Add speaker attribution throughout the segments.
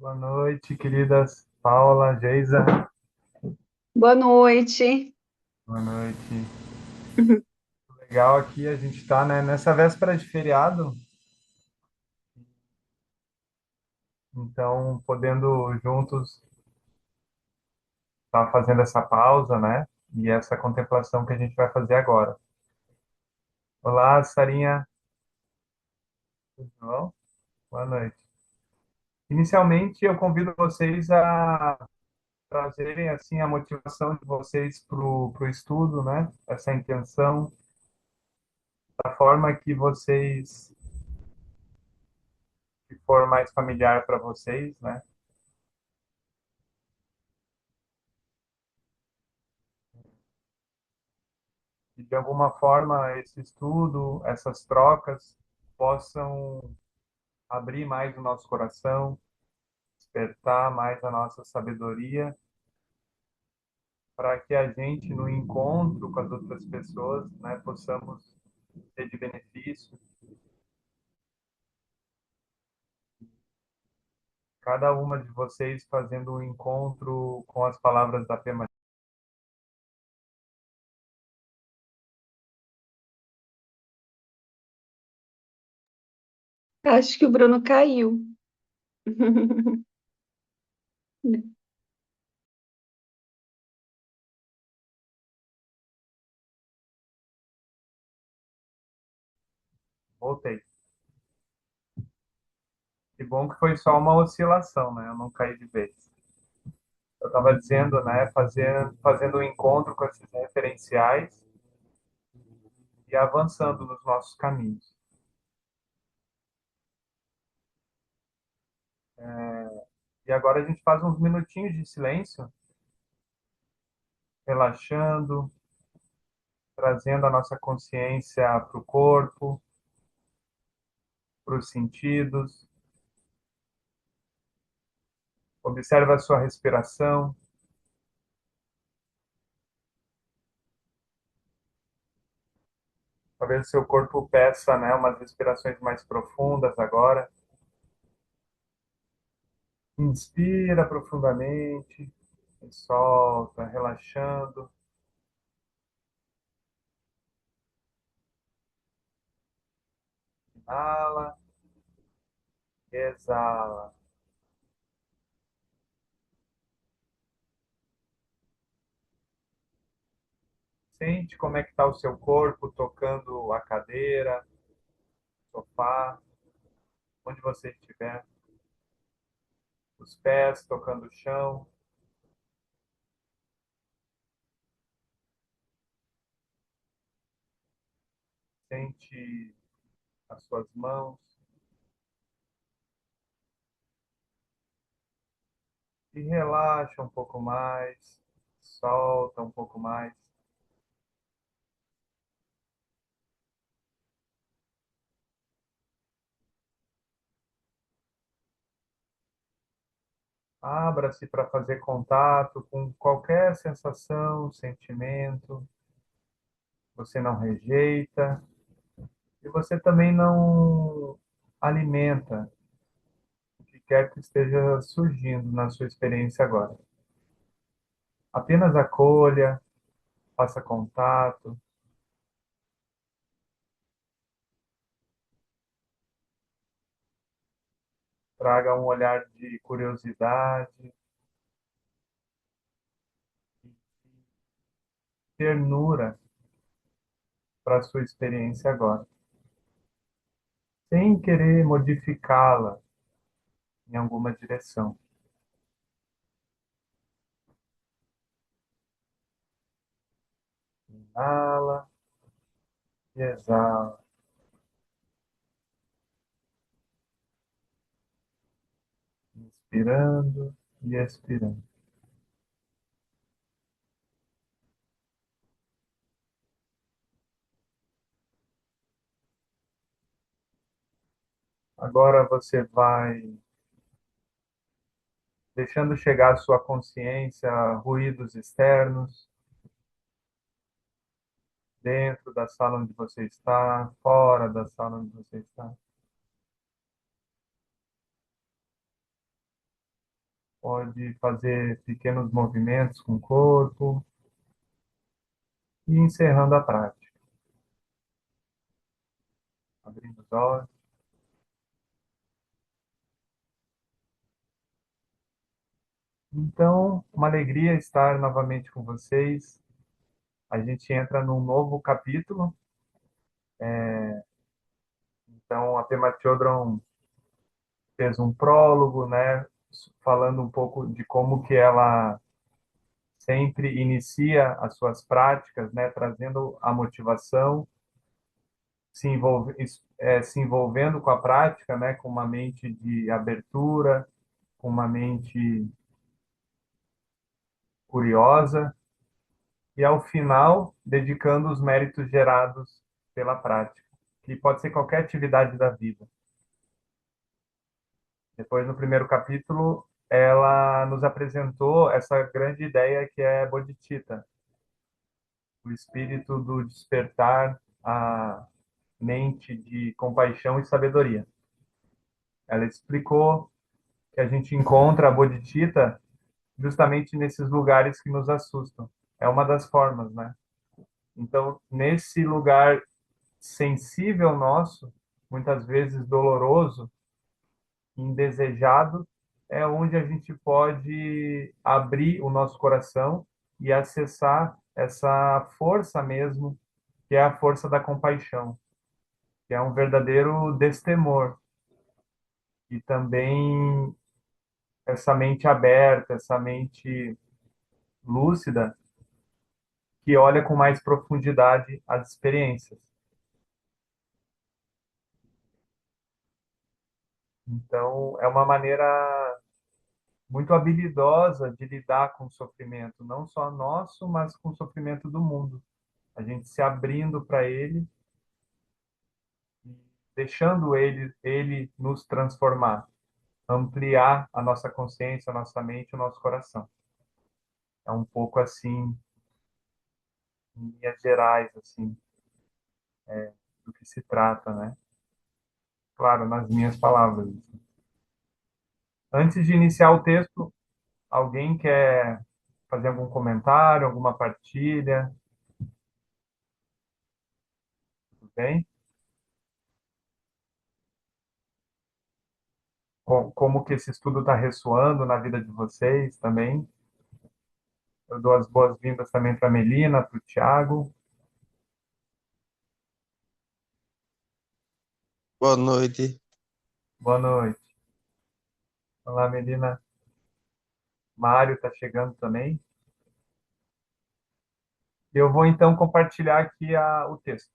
Speaker 1: Boa noite, queridas Paula, Geisa.
Speaker 2: Boa noite.
Speaker 1: Boa noite. Legal aqui, a gente está, né, nessa véspera de feriado, então podendo juntos estar fazendo essa pausa, né? E essa contemplação que a gente vai fazer agora. Olá, Sarinha. Tudo bom? Boa noite. Inicialmente, eu convido vocês a trazerem assim a motivação de vocês para o estudo, né? Essa intenção, da forma que vocês que for mais familiar para vocês, né? E de alguma forma esse estudo, essas trocas possam abrir mais o nosso coração, despertar mais a nossa sabedoria, para que a gente, no encontro com as outras pessoas, né, possamos ter de benefício. Cada uma de vocês fazendo um encontro com as palavras da Pema.
Speaker 2: Acho que o Bruno caiu.
Speaker 1: Voltei. Que bom que foi só uma oscilação, né? Eu não caí de vez. Eu estava dizendo, né, fazendo um encontro com esses referenciais e avançando nos nossos caminhos. E agora a gente faz uns minutinhos de silêncio, relaxando, trazendo a nossa consciência para o corpo, para os sentidos. Observa a sua respiração. Talvez o seu corpo peça, né, umas respirações mais profundas agora. Inspira profundamente e solta, relaxando. Inala, exala. Sente como é que está o seu corpo tocando a cadeira, sofá, onde você estiver. Os pés tocando o chão. Sente as suas mãos e relaxa um pouco mais, solta um pouco mais. Abra-se para fazer contato com qualquer sensação, sentimento. Você não rejeita e você também não alimenta o que quer que esteja surgindo na sua experiência agora. Apenas acolha, faça contato, traga um olhar de curiosidade, ternura para a sua experiência agora, sem querer modificá-la em alguma direção. Inala e exala, inspirando e expirando. Agora você vai deixando chegar à sua consciência ruídos externos, dentro da sala onde você está, fora da sala onde você está. Pode fazer pequenos movimentos com o corpo e encerrando a prática, abrindo os olhos. Então, uma alegria estar novamente com vocês. A gente entra num novo capítulo. Então, a Pema Chodron fez um prólogo, né, falando um pouco de como que ela sempre inicia as suas práticas, né, trazendo a motivação, se envolvendo com a prática, né, com uma mente de abertura, com uma mente curiosa, e ao final, dedicando os méritos gerados pela prática, que pode ser qualquer atividade da vida. Depois, no primeiro capítulo, ela nos apresentou essa grande ideia que é bodhicitta, o espírito do despertar a mente de compaixão e sabedoria. Ela explicou que a gente encontra a bodhicitta justamente nesses lugares que nos assustam. É uma das formas, né? Então, nesse lugar sensível nosso, muitas vezes doloroso, indesejado, é onde a gente pode abrir o nosso coração e acessar essa força mesmo, que é a força da compaixão, que é um verdadeiro destemor e também essa mente aberta, essa mente lúcida, que olha com mais profundidade as experiências. Então, é uma maneira muito habilidosa de lidar com o sofrimento, não só nosso, mas com o sofrimento do mundo. A gente se abrindo para ele, deixando ele nos transformar, ampliar a nossa consciência, a nossa mente, o nosso coração. É um pouco assim, em linhas gerais, assim, do que se trata, né? Claro, nas minhas palavras. Antes de iniciar o texto, alguém quer fazer algum comentário, alguma partilha? Tudo bem? Como que esse estudo está ressoando na vida de vocês também? Eu dou as boas-vindas também para a Melina, para o Tiago.
Speaker 3: Boa noite.
Speaker 1: Boa noite. Olá, Melina. Mário está chegando também. Eu vou então compartilhar aqui o texto.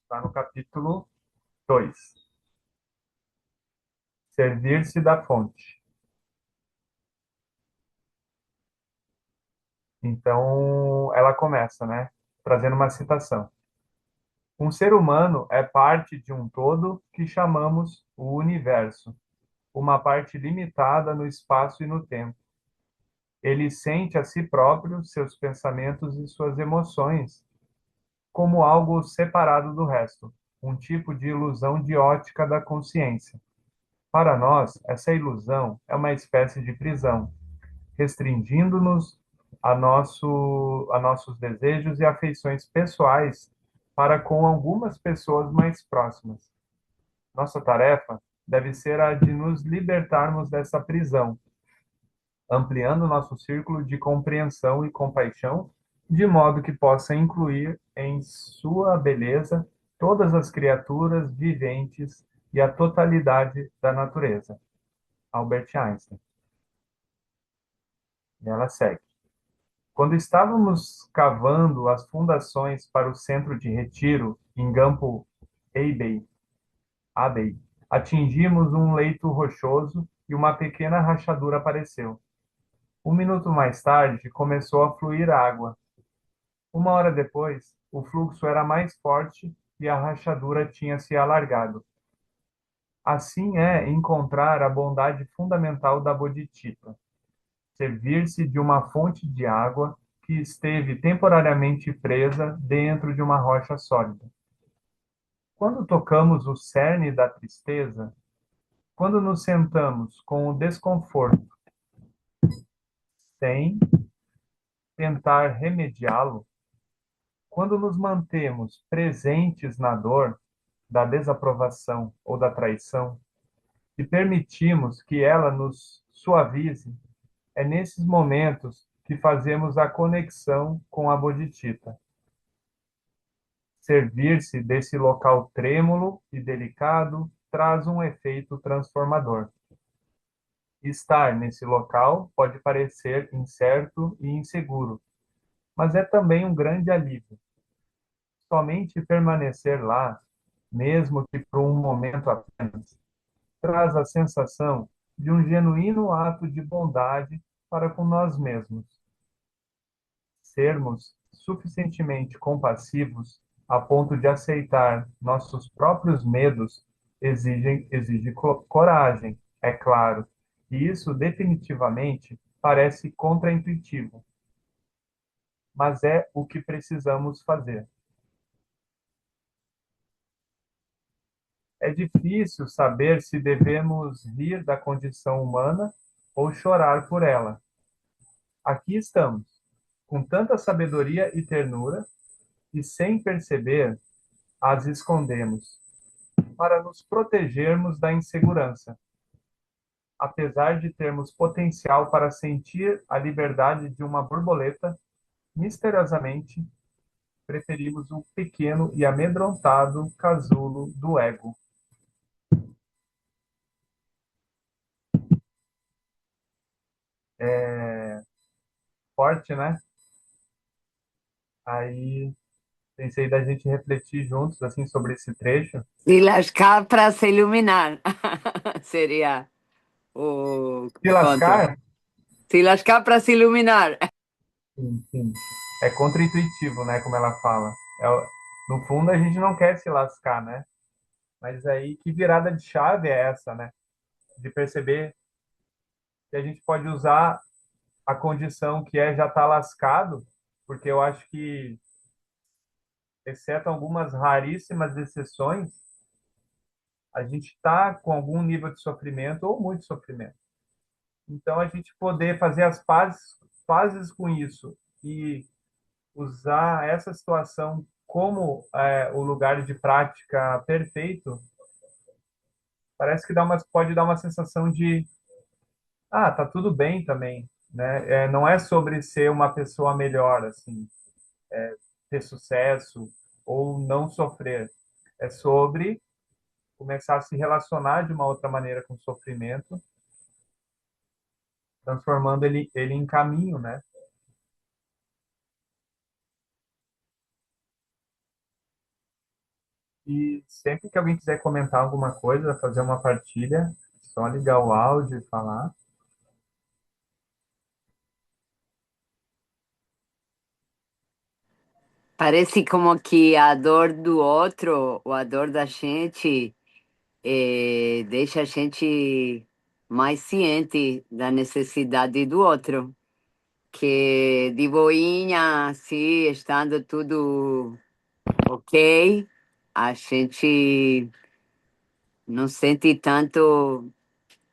Speaker 1: Está no capítulo 2. Servir-se da fonte. Então, ela começa, né? Trazendo uma citação. Um ser humano é parte de um todo que chamamos o universo, uma parte limitada no espaço e no tempo. Ele sente a si próprio, seus pensamentos e suas emoções como algo separado do resto, um tipo de ilusão de ótica da consciência. Para nós, essa ilusão é uma espécie de prisão, restringindo-nos a nossos desejos e afeições pessoais para com algumas pessoas mais próximas. Nossa tarefa deve ser a de nos libertarmos dessa prisão, ampliando nosso círculo de compreensão e compaixão, de modo que possa incluir em sua beleza todas as criaturas viventes e a totalidade da natureza. Albert Einstein. E ela segue. Quando estávamos cavando as fundações para o centro de retiro em Campo Abbey, atingimos um leito rochoso e uma pequena rachadura apareceu. Um minuto mais tarde, começou a fluir água. Uma hora depois, o fluxo era mais forte e a rachadura tinha se alargado. Assim é encontrar a bondade fundamental da bodhicitta. servir-se de uma fonte de água que esteve temporariamente presa dentro de uma rocha sólida. Quando tocamos o cerne da tristeza, quando nos sentamos com o desconforto sem tentar remediá-lo, quando nos mantemos presentes na dor da desaprovação ou da traição e permitimos que ela nos suavize, é nesses momentos que fazemos a conexão com a Bodhicitta. Servir-se desse local trêmulo e delicado traz um efeito transformador. Estar nesse local pode parecer incerto e inseguro, mas é também um grande alívio. Somente permanecer lá, mesmo que por um momento apenas, traz a sensação de um genuíno ato de bondade para com nós mesmos. Sermos suficientemente compassivos a ponto de aceitar nossos próprios medos exige coragem, é claro, e isso definitivamente parece contraintuitivo, mas é o que precisamos fazer. É difícil saber se devemos rir da condição humana ou chorar por ela. Aqui estamos, com tanta sabedoria e ternura, e sem perceber, as escondemos, para nos protegermos da insegurança. Apesar de termos potencial para sentir a liberdade de uma borboleta, misteriosamente preferimos o pequeno e amedrontado casulo do ego. Forte, né? Aí pensei da gente refletir juntos assim sobre esse trecho.
Speaker 3: Se lascar para se iluminar. Seria o
Speaker 1: Se
Speaker 3: conto.
Speaker 1: lascar,
Speaker 3: Se lascar para se iluminar.
Speaker 1: sim, sim. É contraintuitivo, né? Como ela fala. No fundo, a gente não quer se lascar, né? Mas aí, que virada de chave é essa, né? De perceber que a gente pode usar a condição que é já estar lascado, porque eu acho que, exceto algumas raríssimas exceções, a gente está com algum nível de sofrimento ou muito sofrimento. Então, a gente poder fazer as pazes com isso e usar essa situação como o lugar de prática perfeito, parece que pode dar uma sensação de, tá tudo bem também, né? Não é sobre ser uma pessoa melhor, assim, ter sucesso ou não sofrer. É sobre começar a se relacionar de uma outra maneira com o sofrimento, transformando ele em caminho, né? E sempre que alguém quiser comentar alguma coisa, fazer uma partilha, é só ligar o áudio e falar.
Speaker 3: Parece como que a dor do outro, ou a dor da gente, deixa a gente mais ciente da necessidade do outro. Que de boinha, assim, estando tudo ok, a gente não sente tanto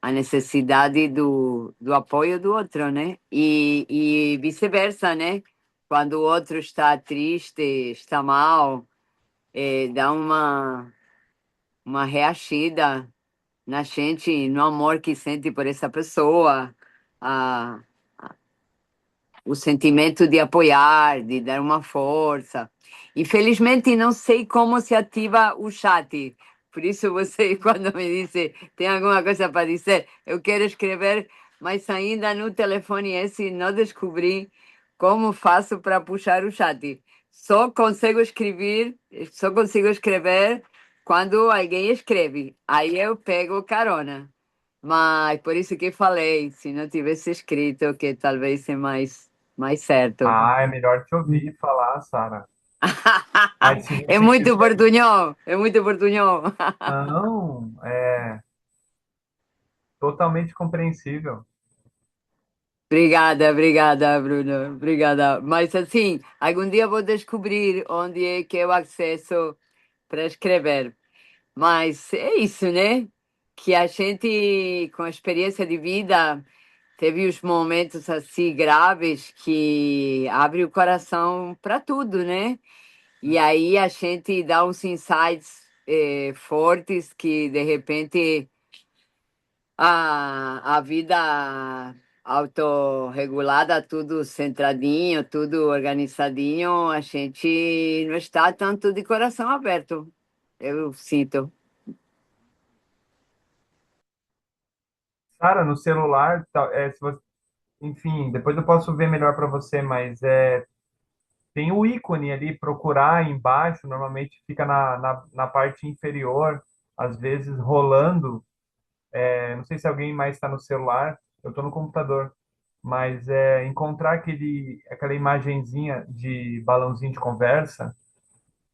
Speaker 3: a necessidade do apoio do outro, né? E vice-versa, né? Quando o outro está triste, está mal, dá uma reaxida na gente, no amor que sente por essa pessoa, a, o sentimento de apoiar, de dar uma força. Infelizmente, não sei como se ativa o chat. Por isso, você, quando me disse, tem alguma coisa para dizer, eu quero escrever, mas ainda no telefone esse não descobri como faço para puxar o chat. Só consigo escrever quando alguém escreve. Aí eu pego carona. Mas por isso que falei, se não tivesse escrito, que talvez é mais certo.
Speaker 1: É melhor te ouvir falar, Sara. Mas se
Speaker 3: É
Speaker 1: você
Speaker 3: muito
Speaker 1: quiser.
Speaker 3: portunhol, é muito portunhol.
Speaker 1: Não, é totalmente compreensível.
Speaker 3: Obrigada, obrigada, Bruno. Obrigada. Mas assim, algum dia vou descobrir onde é que eu acesso para escrever. Mas é isso, né? Que a gente, com a experiência de vida, teve os momentos assim graves que abre o coração para tudo, né? E aí a gente dá uns insights fortes que de repente a vida autorregulada, tudo centradinho, tudo organizadinho, a gente não está tanto de coração aberto. Eu sinto.
Speaker 1: Sara, no celular, se você, enfim, depois eu posso ver melhor para você, mas tem o ícone ali, procurar embaixo, normalmente fica na parte inferior, às vezes rolando. Não sei se alguém mais está no celular, eu estou no computador, mas encontrar aquela imagenzinha de balãozinho de conversa,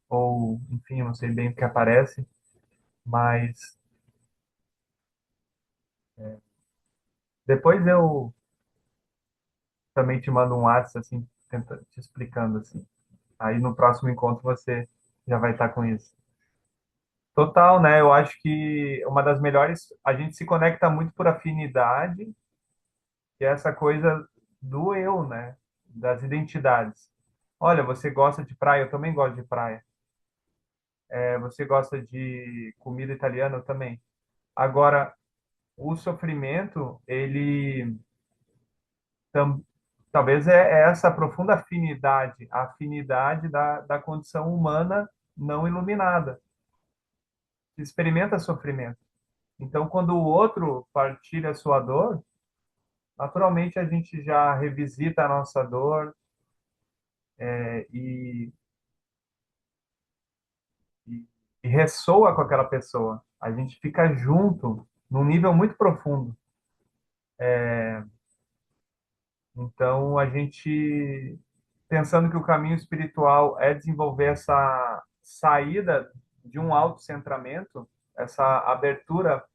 Speaker 1: ou, enfim, eu não sei bem o que aparece, mas depois eu também te mando um WhatsApp, assim, te explicando, assim. Aí no próximo encontro você já vai estar com isso. Total, né? Eu acho que uma das melhores, a gente se conecta muito por afinidade, que é essa coisa do eu, né? Das identidades. Olha, você gosta de praia, eu também gosto de praia. Você gosta de comida italiana, eu também. Agora, o sofrimento, ele tam, talvez é essa profunda afinidade, a afinidade da condição humana não iluminada, que experimenta sofrimento. Então, quando o outro partilha a sua dor, naturalmente a gente já revisita a nossa dor é, e, e, e ressoa com aquela pessoa. A gente fica junto num nível muito profundo. Então, a gente, pensando que o caminho espiritual é desenvolver essa saída de um autocentramento, essa abertura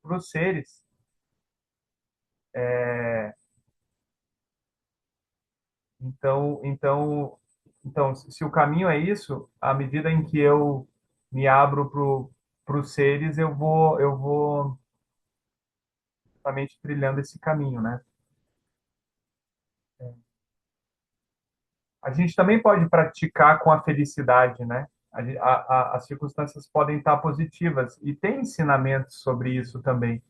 Speaker 1: para os seres. Então, se o caminho é isso, à medida em que eu me abro para os seres, eu vou justamente trilhando esse caminho, né? A gente também pode praticar com a felicidade, né? As circunstâncias podem estar positivas e tem ensinamentos sobre isso também.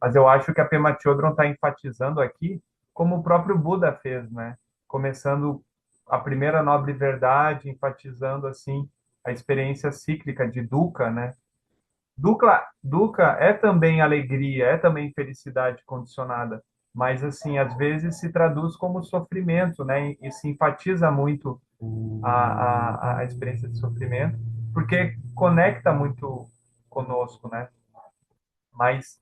Speaker 1: Mas eu acho que a Pema Chodron está enfatizando aqui, como o próprio Buda fez, né? Começando a primeira nobre verdade, enfatizando assim a experiência cíclica de dukkha, né? Dukkha é também alegria, é também felicidade condicionada, mas assim, às vezes se traduz como sofrimento, né? E se enfatiza muito a experiência de sofrimento, porque conecta muito conosco, né? Mas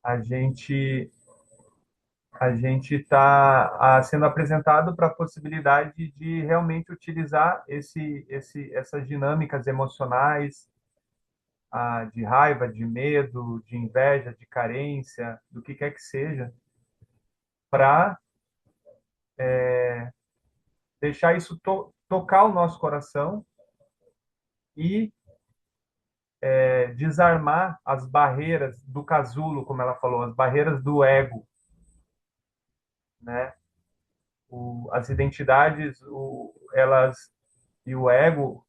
Speaker 1: a gente a gente está sendo apresentado para a possibilidade de realmente utilizar essas dinâmicas emocionais, de raiva, de medo, de inveja, de carência, do que quer que seja, para deixar isso tocar o nosso coração e desarmar as barreiras do casulo, como ela falou, as barreiras do ego, né? As identidades, elas e o ego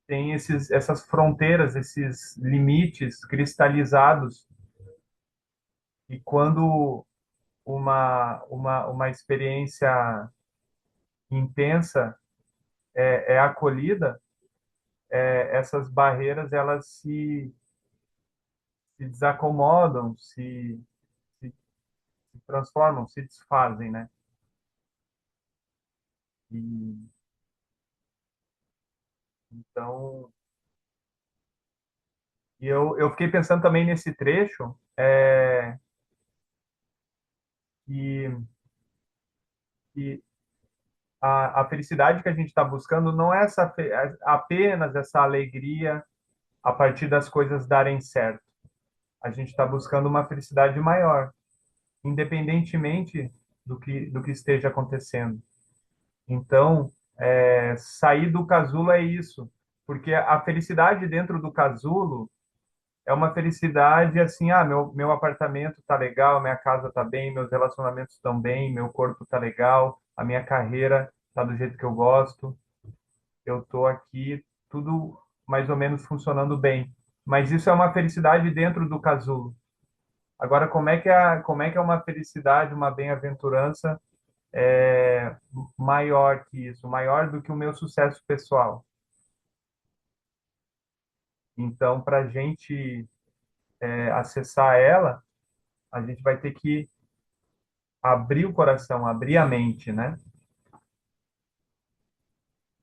Speaker 1: têm essas fronteiras, esses limites cristalizados, e quando uma experiência intensa é acolhida, essas barreiras elas se desacomodam, se transformam, se desfazem, né? E, então, eu fiquei pensando também nesse trecho, que, que a felicidade que a gente está buscando não é apenas essa alegria a partir das coisas darem certo. a gente está buscando uma felicidade maior, independentemente do que esteja acontecendo. Então, sair do casulo é isso, porque a felicidade dentro do casulo é uma felicidade assim, meu apartamento tá legal, minha casa tá bem, meus relacionamentos estão bem, meu corpo tá legal, a minha carreira tá do jeito que eu gosto, eu tô aqui, tudo mais ou menos funcionando bem. Mas isso é uma felicidade dentro do casulo. Agora, como é que é uma felicidade, uma bem-aventurança maior que isso, maior do que o meu sucesso pessoal? Então, para a gente acessar ela, a gente vai ter que abrir o coração, abrir a mente, né?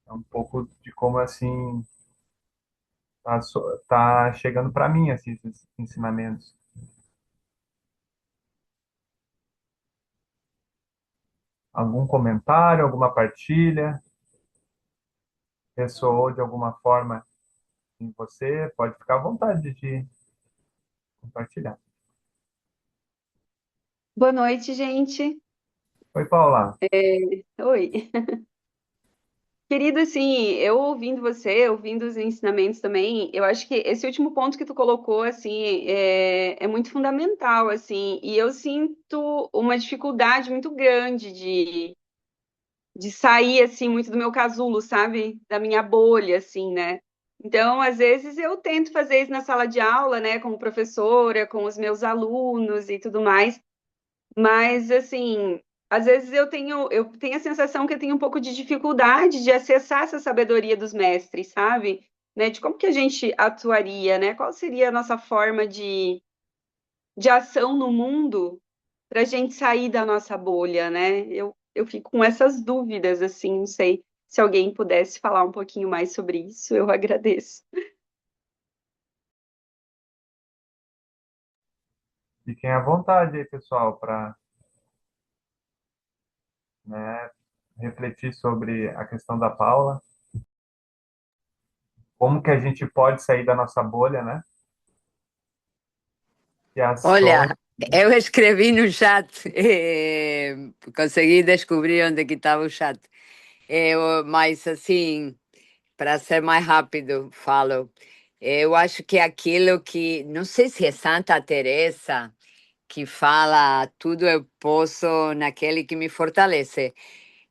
Speaker 1: É um pouco de como assim tá chegando para mim assim, esses ensinamentos. Algum comentário, alguma partilha, ressoou de alguma forma em você? Pode ficar à vontade de compartilhar.
Speaker 2: Boa noite, gente.
Speaker 1: Oi, Paula.
Speaker 2: Oi. Querido, assim, eu ouvindo você, ouvindo os ensinamentos também, eu acho que esse último ponto que tu colocou, assim, é muito fundamental, assim, e eu sinto uma dificuldade muito grande de sair, assim, muito do meu casulo, sabe? Da minha bolha, assim, né? Então, às vezes eu tento fazer isso na sala de aula, né, como professora, com os meus alunos e tudo mais. Mas, assim, às vezes eu tenho a sensação que eu tenho um pouco de dificuldade de acessar essa sabedoria dos mestres, sabe? Né? De como que a gente atuaria, né? Qual seria a nossa forma de ação no mundo para a gente sair da nossa bolha, né? Eu fico com essas dúvidas, assim, não sei se alguém pudesse falar um pouquinho mais sobre isso, eu agradeço.
Speaker 1: Fiquem à vontade aí, pessoal, para, né, refletir sobre a questão da Paula. Como que a gente pode sair da nossa bolha, né? Que ações.
Speaker 3: Olha, eu escrevi no chat, consegui descobrir onde que estava o chat. Mas assim, para ser mais rápido, falo. Eu acho que aquilo que, não sei se é Santa Teresa que fala tudo eu posso naquele que me fortalece.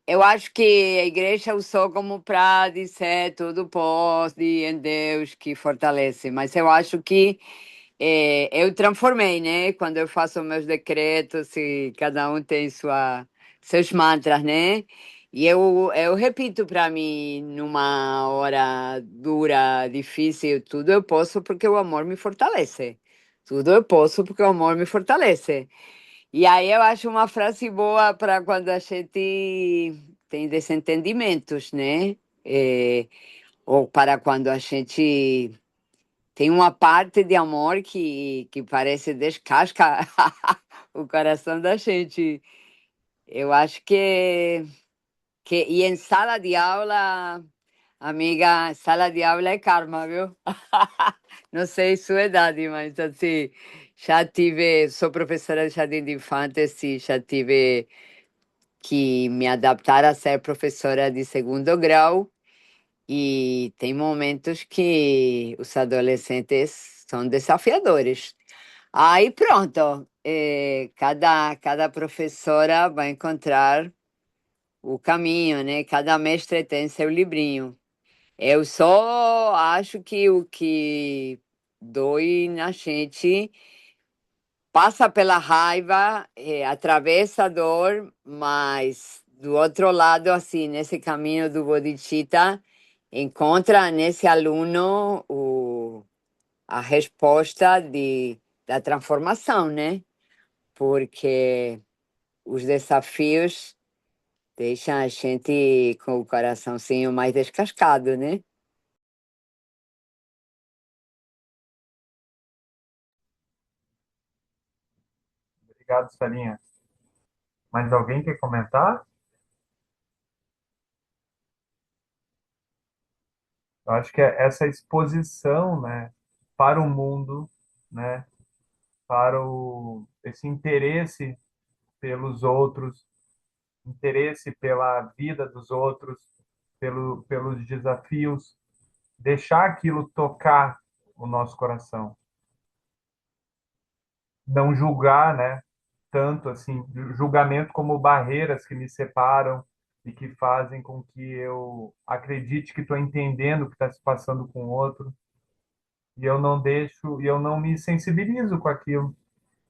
Speaker 3: Eu acho que a igreja usou como para dizer tudo pode em Deus que fortalece, mas eu acho que eu transformei, né? Quando eu faço meus decretos e cada um tem seus mantras, né? E eu repito para mim, numa hora dura, difícil, tudo eu posso porque o amor me fortalece. Tudo eu posso porque o amor me fortalece. E aí eu acho uma frase boa para quando a gente tem desentendimentos, né? Eh, ou para quando a gente tem uma parte de amor que parece descasca o coração da gente. Eu acho que. E em sala de aula, amiga, sala de aula é karma, viu? Não sei sua idade, mas assim, já tive. Sou professora de jardim de infantes e já tive que me adaptar a ser professora de segundo grau. E tem momentos que os adolescentes são desafiadores. Aí pronto, cada professora vai encontrar o caminho, né? Cada mestre tem seu livrinho. Eu só acho que o que dói na gente passa pela raiva, atravessa a dor, mas do outro lado, assim, nesse caminho do bodhicitta, encontra nesse aluno a resposta da transformação, né? Porque os desafios deixam a gente com o coraçãozinho mais descascado, né?
Speaker 1: Obrigado, Sarinha. Mais alguém quer comentar? Eu acho que é essa exposição, né, para o mundo, né? para esse interesse pelos outros, interesse pela vida dos outros, pelos desafios, deixar aquilo tocar o nosso coração, não julgar, né? Tanto assim, julgamento como barreiras que me separam e que fazem com que eu acredite que estou entendendo o que está se passando com o outro e eu não deixo, e eu não me sensibilizo com aquilo.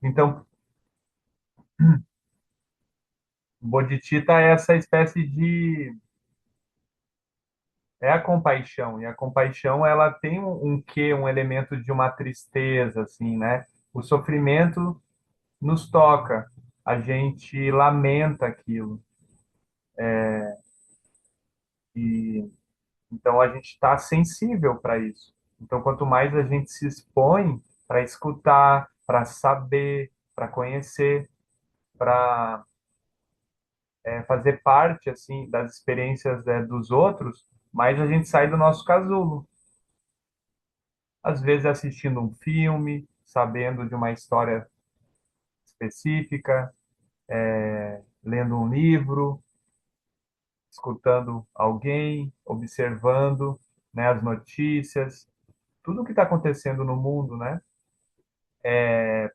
Speaker 1: Então, bodhicitta é essa espécie de é a compaixão, e a compaixão ela tem um quê, um elemento de uma tristeza assim, né? O sofrimento nos toca, a gente lamenta aquilo. E então a gente está sensível para isso. Então, quanto mais a gente se expõe para escutar, para saber, para conhecer, para fazer parte assim das experiências dos outros, mais a gente sai do nosso casulo. Às vezes assistindo um filme, sabendo de uma história específica, lendo um livro, escutando alguém, observando, né, as notícias, tudo o que está acontecendo no mundo, né? É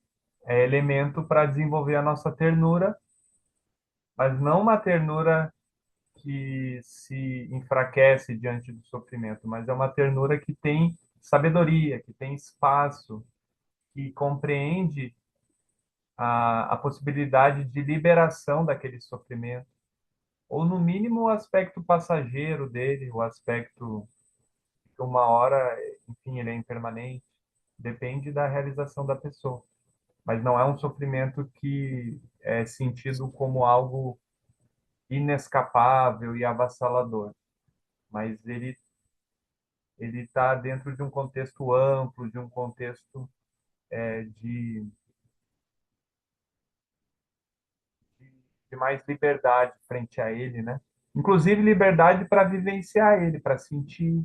Speaker 1: elemento para desenvolver a nossa ternura, mas não uma ternura que se enfraquece diante do sofrimento, mas é uma ternura que tem sabedoria, que tem espaço, que compreende a possibilidade de liberação daquele sofrimento, ou no mínimo o aspecto passageiro dele, o aspecto que uma hora, enfim, ele é impermanente, depende da realização da pessoa. Mas não é um sofrimento que é sentido como algo inescapável e avassalador, mas ele está dentro de um contexto amplo, de um contexto de, de mais liberdade frente a ele, né? Inclusive liberdade para vivenciar ele, para sentir.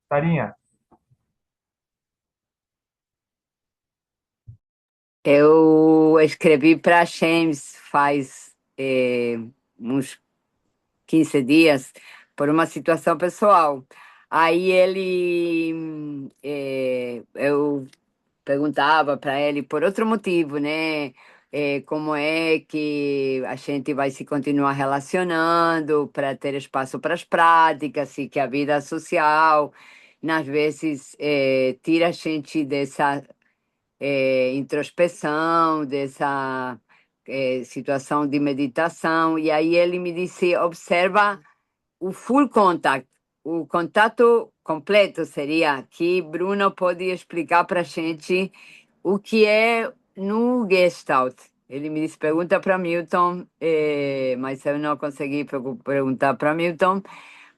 Speaker 1: Tarinha,
Speaker 3: Eu escrevi para James faz uns 15 dias por uma situação pessoal. Aí eu perguntava para ele por outro motivo, né? Como é que a gente vai se continuar relacionando para ter espaço para as práticas e que a vida social, às vezes, tira a gente dessa introspeção, dessa situação de meditação. E aí ele me disse: observa o full contact, o contato completo seria que Bruno pode explicar para a gente o que é no Gestalt. Ele me disse, pergunta para Milton, mas eu não consegui perguntar para Milton.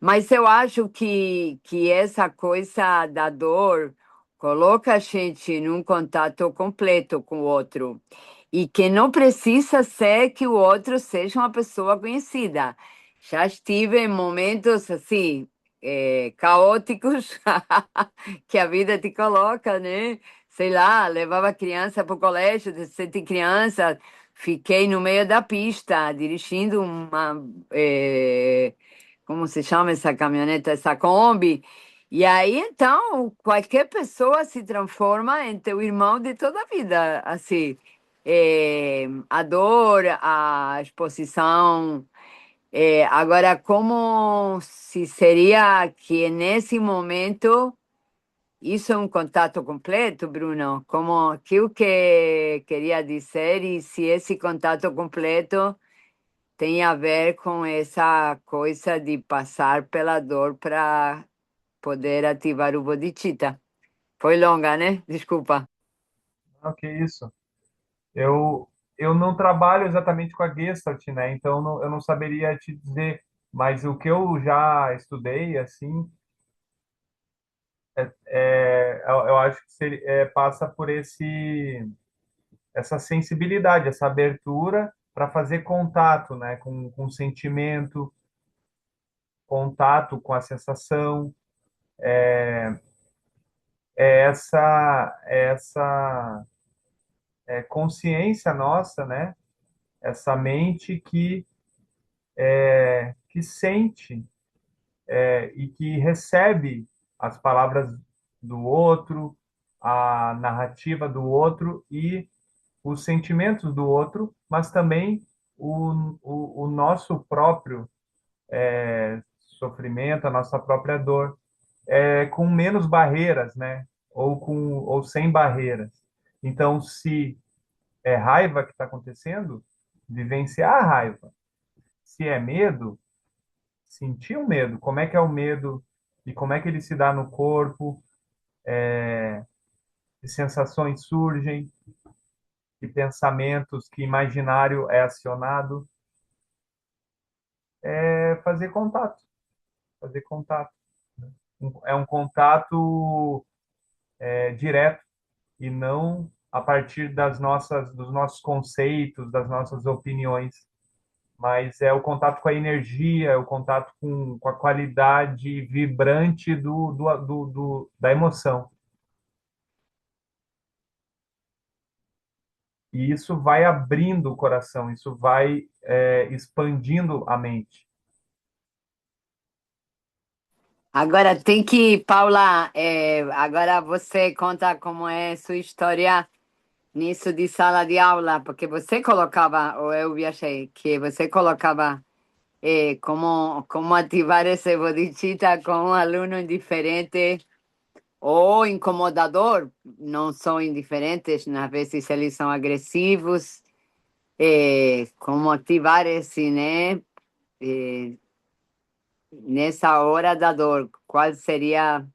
Speaker 3: Mas eu acho que essa coisa da dor coloca a gente num contato completo com o outro. E que não precisa ser que o outro seja uma pessoa conhecida. Já estive em momentos assim, caóticos, que a vida te coloca, né? Sei lá, levava criança para o colégio, 17 crianças, fiquei no meio da pista, dirigindo uma. Como se chama essa caminhoneta, essa Kombi? E aí, então, qualquer pessoa se transforma em teu irmão de toda a vida, assim. A dor, a exposição. Agora, como se seria que nesse momento isso é um contato completo, Bruno? Como que o que queria dizer e se esse contato completo tem a ver com essa coisa de passar pela dor para poder ativar o bodhicitta. Foi longa, né? Desculpa.
Speaker 1: o que é isso? Eu, eu não trabalho exatamente com a Gestalt, né? Então eu não saberia te dizer, mas o que eu já estudei, assim, eu acho que passa por essa sensibilidade, essa abertura para fazer contato, né, com o sentimento, contato com a sensação, essa consciência nossa, né? Essa mente que sente e que recebe as palavras do outro, a narrativa do outro e os sentimentos do outro, mas também o nosso próprio sofrimento, a nossa própria dor, com menos barreiras, né? Ou sem barreiras. Então, se é raiva que está acontecendo, vivenciar a raiva. Se é medo, sentir o medo. Como é que é o medo e como é que ele se dá no corpo, que sensações surgem, que pensamentos, que imaginário é acionado. É fazer contato. É um contato direto e não a partir dos nossos conceitos, das nossas opiniões, mas é o contato com a energia, é o contato com a qualidade vibrante da emoção. E isso vai abrindo o coração, isso vai expandindo a mente.
Speaker 3: Agora tem que, Paula, agora você conta como é sua história nisso de sala de aula, porque você colocava, ou eu viajei, que você colocava como ativar esse bodhicitta com um aluno indiferente ou incomodador, não são indiferentes, às vezes eles são agressivos, como ativar esse, né, eh, nessa hora da dor, qual seria,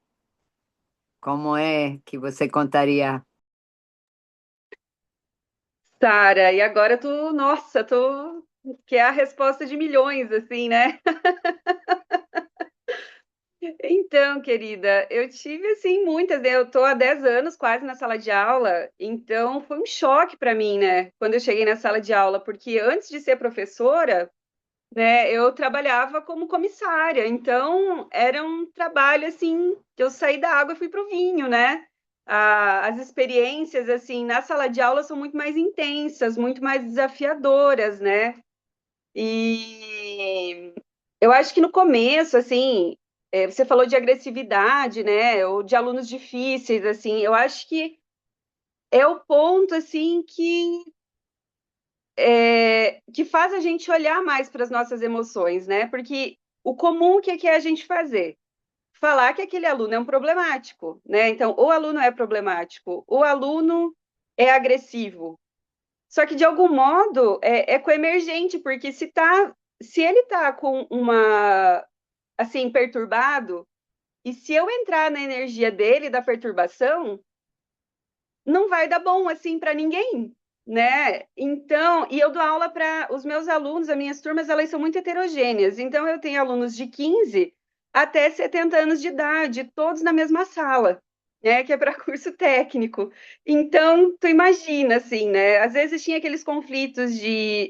Speaker 3: como é que você contaria?
Speaker 2: Sara, e agora tu, nossa, tu que é a resposta de milhões, assim, né? Então, querida, eu tive, assim, muitas, né? Eu tô há 10 anos quase na sala de aula, então foi um choque para mim, né? Quando eu cheguei na sala de aula, porque antes de ser professora, né, eu trabalhava como comissária, então era um trabalho, assim, que eu saí da água e fui pro vinho, né? As experiências, assim, na sala de aula são muito mais intensas, muito mais desafiadoras, né? E eu acho que no começo, assim, você falou de agressividade, né, ou de alunos difíceis, assim, eu acho que é o ponto, assim, que faz a gente olhar mais para as nossas emoções, né, porque o comum que é a gente fazer? Falar que aquele aluno é um problemático, né, então, o aluno é problemático, o aluno é agressivo, só que de algum modo é coemergente, porque se ele tá com uma assim perturbado, e se eu entrar na energia dele da perturbação, não vai dar bom assim para ninguém, né? Então, e eu dou aula para os meus alunos, as minhas turmas, elas são muito heterogêneas. Então eu tenho alunos de 15 até 70 anos de idade, todos na mesma sala. Né, que é para curso técnico. Então, tu imagina, assim, né? Às vezes tinha aqueles conflitos de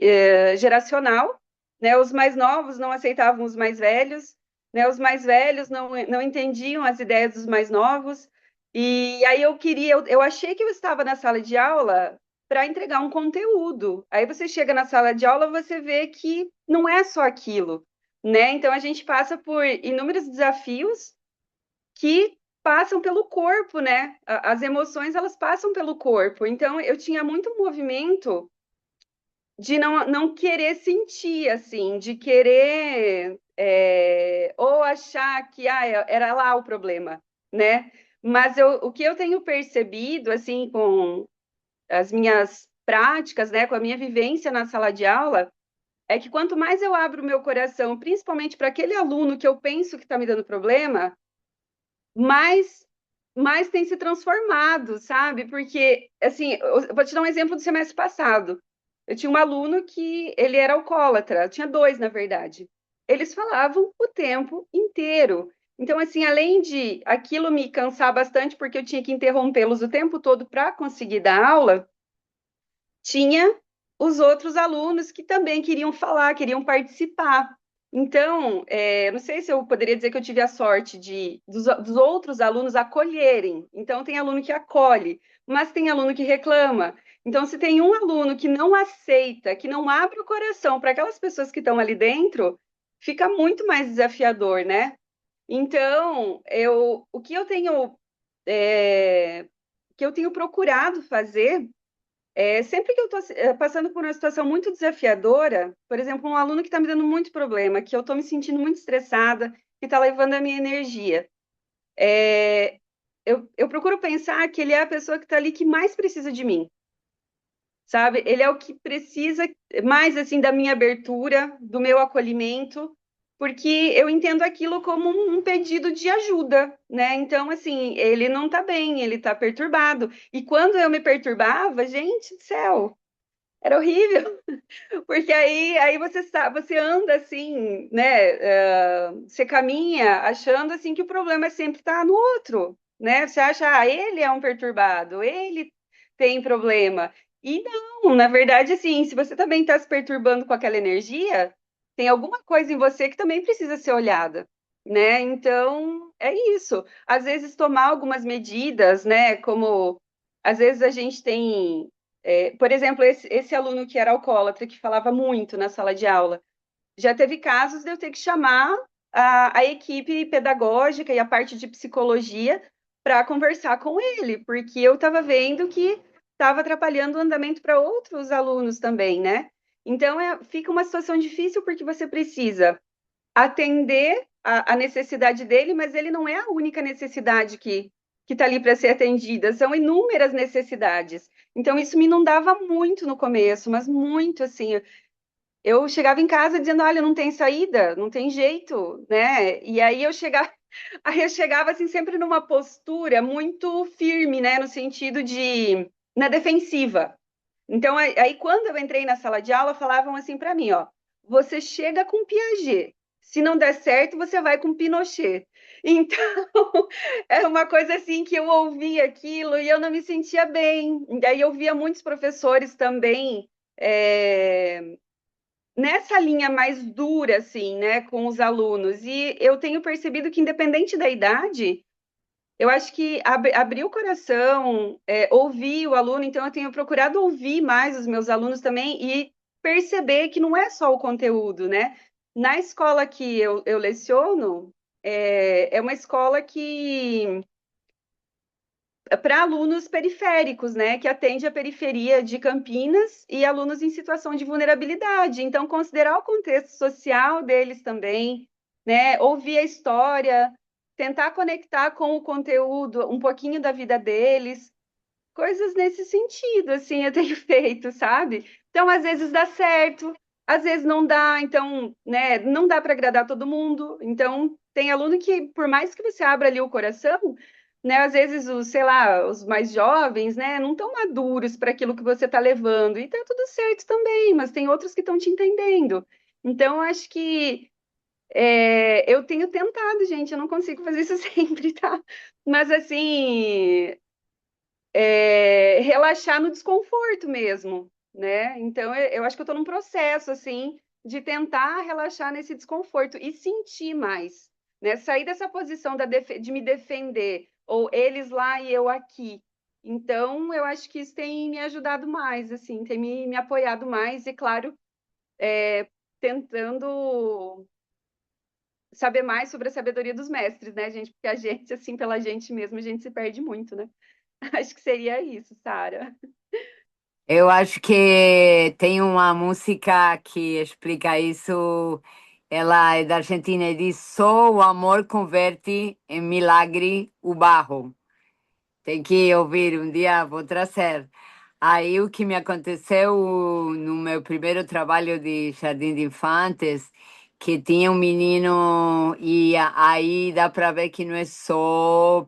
Speaker 2: geracional, né? Os mais novos não aceitavam os mais velhos, né? Os mais velhos não entendiam as ideias dos mais novos. E aí eu achei que eu estava na sala de aula para entregar um conteúdo. Aí você chega na sala de aula, você vê que não é só aquilo, né? Então a gente passa por inúmeros desafios que passam pelo corpo, né? As emoções, elas passam pelo corpo. Então, eu tinha muito movimento de não querer sentir, assim, de querer ou achar que era lá o problema, né? Mas o que eu tenho percebido, assim, com as minhas práticas, né, com a minha vivência na sala de aula, é que quanto mais eu abro o meu coração, principalmente para aquele aluno que eu penso que está me dando problema, mais tem se transformado, sabe? Porque, assim, eu vou te dar um exemplo do semestre passado. Eu tinha um aluno que ele era alcoólatra, eu tinha dois, na verdade. Eles falavam o tempo inteiro. Então, assim, além de aquilo me cansar bastante, porque eu tinha que interrompê-los o tempo todo para conseguir dar aula, tinha os outros alunos que também queriam falar, queriam participar. Então, não sei se eu poderia dizer que eu tive a sorte dos outros alunos acolherem. Então, tem aluno que acolhe, mas tem aluno que reclama. Então, se tem um aluno que não aceita, que não abre o coração para aquelas pessoas que estão ali dentro, fica muito mais desafiador, né? Então, o que eu tenho procurado fazer sempre que eu estou passando por uma situação muito desafiadora, por exemplo, um aluno que está me dando muito problema, que eu estou me sentindo muito estressada, que está levando a minha energia, é, eu procuro pensar que ele é a pessoa que está ali que mais precisa de mim, sabe? Ele é o que precisa mais assim da minha abertura, do meu acolhimento, porque eu entendo aquilo como um pedido de ajuda, né? Então, assim, ele não está bem, ele está perturbado. E quando eu me perturbava, gente do céu, era horrível, porque aí você anda assim, né? Você caminha achando assim que o problema sempre está no outro, né? Você acha, ele é um perturbado, ele tem problema. E não, na verdade, assim, se você também está se perturbando com aquela energia, tem alguma coisa em você que também precisa ser olhada, né? Então, é isso. Às vezes tomar algumas medidas, né? Como às vezes a gente tem por exemplo, esse aluno que era alcoólatra, que falava muito na sala de aula, já teve casos de eu ter que chamar a equipe pedagógica e a parte de psicologia para conversar com ele, porque eu estava vendo que estava atrapalhando o andamento para outros alunos também, né? Então, fica uma situação difícil porque você precisa atender a necessidade dele, mas ele não é a única necessidade que está ali para ser atendida, são inúmeras necessidades. Então, isso me inundava muito no começo, mas muito assim. Eu chegava em casa dizendo: olha, não tem saída, não tem jeito, né? E aí eu chegava, aí eu chegava assim, sempre numa postura muito firme, né? No sentido de na defensiva. Então, aí quando eu entrei na sala de aula, falavam assim para mim, ó, você chega com Piaget. Se não der certo, você vai com Pinochet. Então, era uma coisa assim que eu ouvia aquilo e eu não me sentia bem. E daí eu via muitos professores também nessa linha mais dura, assim, né, com os alunos. E eu tenho percebido que, independente da idade, eu acho que abrir o coração, ouvir o aluno, então eu tenho procurado ouvir mais os meus alunos também e perceber que não é só o conteúdo, né? Na escola que eu leciono, é uma escola que para alunos periféricos, né, que atende a periferia de Campinas e alunos em situação de vulnerabilidade. Então, considerar o contexto social deles também, né, ouvir a história, tentar conectar com o conteúdo um pouquinho da vida deles, coisas nesse sentido, assim, eu tenho feito, sabe? Então, às vezes dá certo, às vezes não dá, então, né, não dá para agradar todo mundo. Então, tem aluno que, por mais que você abra ali o coração, né, às vezes os, sei lá, os mais jovens, né, não estão maduros para aquilo que você está levando, e tá tudo certo também, mas tem outros que estão te entendendo. Então, eu acho que eu tenho tentado, gente, eu não consigo fazer isso sempre, tá? Mas assim, relaxar no desconforto mesmo, né? Então, eu acho que eu estou num processo, assim, de tentar relaxar nesse desconforto e sentir mais, né? Sair dessa posição de me defender, ou eles lá e eu aqui. Então, eu acho que isso tem me ajudado mais, assim, tem me apoiado mais e, claro, tentando saber mais sobre a sabedoria dos mestres, né, gente? Porque a gente, assim, pela gente mesmo, a gente se perde muito, né? Acho que seria isso, Sara.
Speaker 3: Eu acho que tem uma música que explica isso. Ela é da Argentina e diz: Só o amor converte em milagre o barro. Tem que ouvir, um dia vou trazer. Aí o que me aconteceu no meu primeiro trabalho de jardim de infantes, que tinha um menino, e aí dá para ver que não é só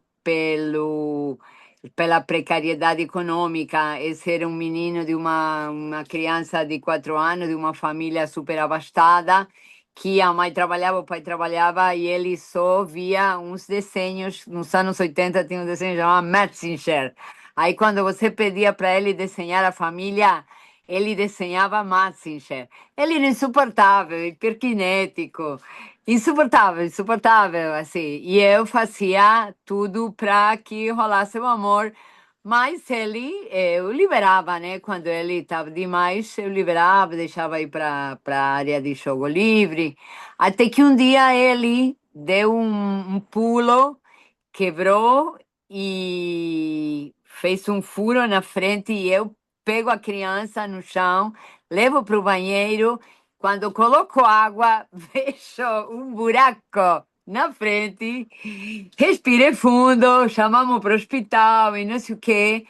Speaker 3: pela precariedade econômica. Esse era um menino de uma criança de 4 anos, de uma família super abastada, que a mãe trabalhava, o pai trabalhava, e ele só via uns desenhos. Nos anos 80 tinha um desenho chamado Metzinger. Aí quando você pedia para ele desenhar a família, ele desenhava Mazinger. Ele era insuportável, hiperkinético, insuportável, insuportável, assim. E eu fazia tudo para que rolasse o amor, mas eu liberava, né? Quando ele estava demais, eu liberava, deixava ir para a área de jogo livre. Até que um dia ele deu um pulo, quebrou e fez um furo na frente e eu pego a criança no chão, levo para o banheiro. Quando coloco água, vejo um buraco na frente, respirei fundo, chamamos para o hospital e não sei o quê.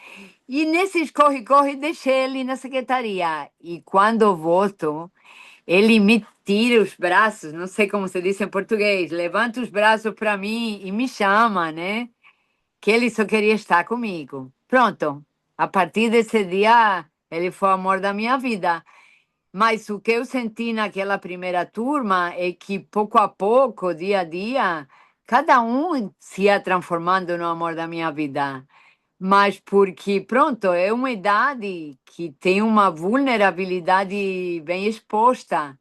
Speaker 3: E nesse corre-corre, deixei ele na secretaria. E quando volto, ele me tira os braços, não sei como se diz em português, levanta os braços para mim e me chama, né? Que ele só queria estar comigo. Pronto. A partir desse dia, ele foi o amor da minha vida. Mas o que eu senti naquela primeira turma é que, pouco a pouco, dia a dia, cada um se ia transformando no amor da minha vida. Mas porque, pronto, é uma idade que tem uma vulnerabilidade bem exposta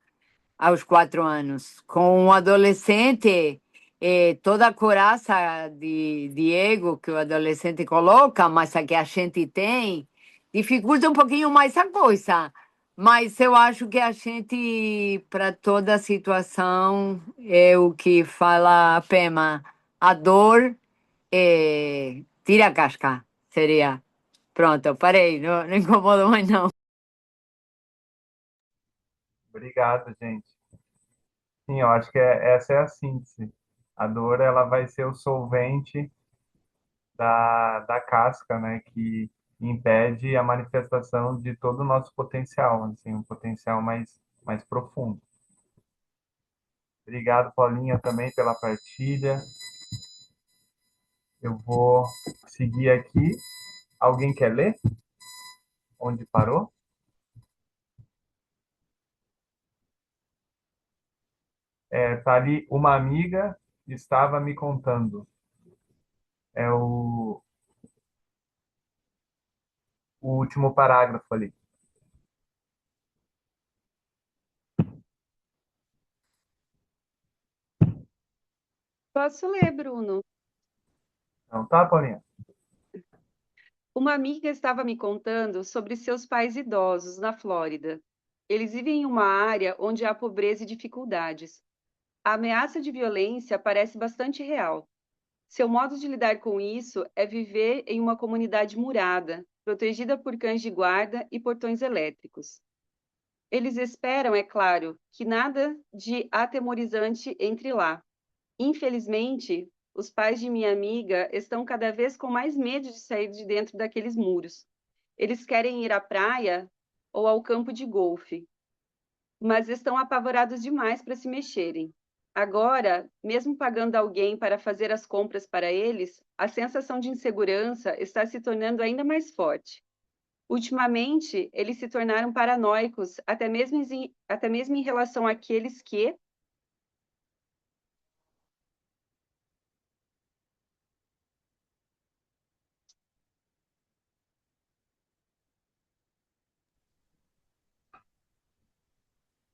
Speaker 3: aos 4 anos. Com um adolescente, toda a couraça de ego que o adolescente coloca, mas a que a gente tem, dificulta um pouquinho mais a coisa. Mas eu acho que a gente, para toda situação, é o que fala a Pema, a dor tira a casca, seria. Pronto, parei, não, não incomodo mais não.
Speaker 1: Obrigado, gente. Sim, eu acho que essa é a síntese. A dor, ela vai ser o solvente da casca, né, que impede a manifestação de todo o nosso potencial, assim, um potencial mais profundo. Obrigado, Paulinha, também pela partilha. Eu vou seguir aqui. Alguém quer ler? Onde parou? Tá ali, uma amiga estava me contando. É o último parágrafo ali.
Speaker 2: Posso ler, Bruno?
Speaker 1: Não tá, Paulinha?
Speaker 2: Uma amiga estava me contando sobre seus pais idosos na Flórida. Eles vivem em uma área onde há pobreza e dificuldades. A ameaça de violência parece bastante real. Seu modo de lidar com isso é viver em uma comunidade murada, protegida por cães de guarda e portões elétricos. Eles esperam, é claro, que nada de atemorizante entre lá. Infelizmente, os pais de minha amiga estão cada vez com mais medo de sair de dentro daqueles muros. Eles querem ir à praia ou ao campo de golfe, mas estão apavorados demais para se mexerem. Agora, mesmo pagando alguém para fazer as compras para eles, a sensação de insegurança está se tornando ainda mais forte. Ultimamente, eles se tornaram paranoicos, até mesmo em relação àqueles que,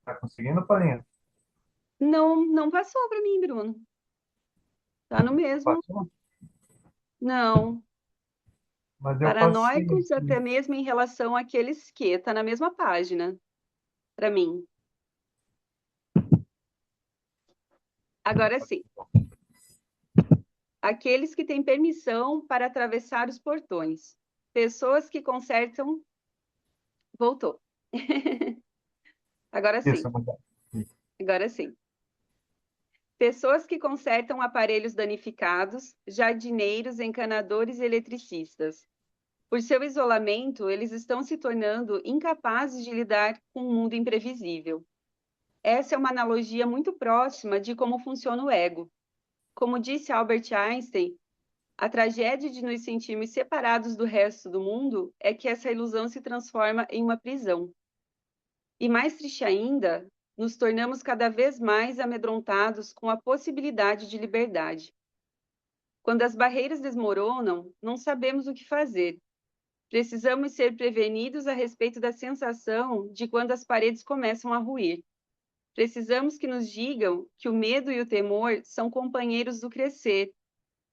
Speaker 1: Tá conseguindo, Paulinha?
Speaker 2: não passou para mim, Bruno. Tá no mesmo.
Speaker 1: Passou?
Speaker 2: Não.
Speaker 1: Mas eu passei
Speaker 2: Paranoicos até
Speaker 1: aqui.
Speaker 2: mesmo em relação àqueles que, tá na mesma página, para mim. Agora sim. Aqueles que têm permissão para atravessar os portões. Pessoas que consertam. Voltou. Agora sim.
Speaker 1: Isso, mudar.
Speaker 2: Agora sim. Pessoas que consertam aparelhos danificados, jardineiros, encanadores e eletricistas. Por seu isolamento, eles estão se tornando incapazes de lidar com um mundo imprevisível. Essa é uma analogia muito próxima de como funciona o ego. Como disse Albert Einstein, a tragédia de nos sentirmos separados do resto do mundo é que essa ilusão se transforma em uma prisão. E mais triste ainda, nos tornamos cada vez mais amedrontados com a possibilidade de liberdade. Quando as barreiras desmoronam, não sabemos o que fazer. Precisamos ser prevenidos a respeito da sensação de quando as paredes começam a ruir. Precisamos que nos digam que o medo e o temor são companheiros do crescer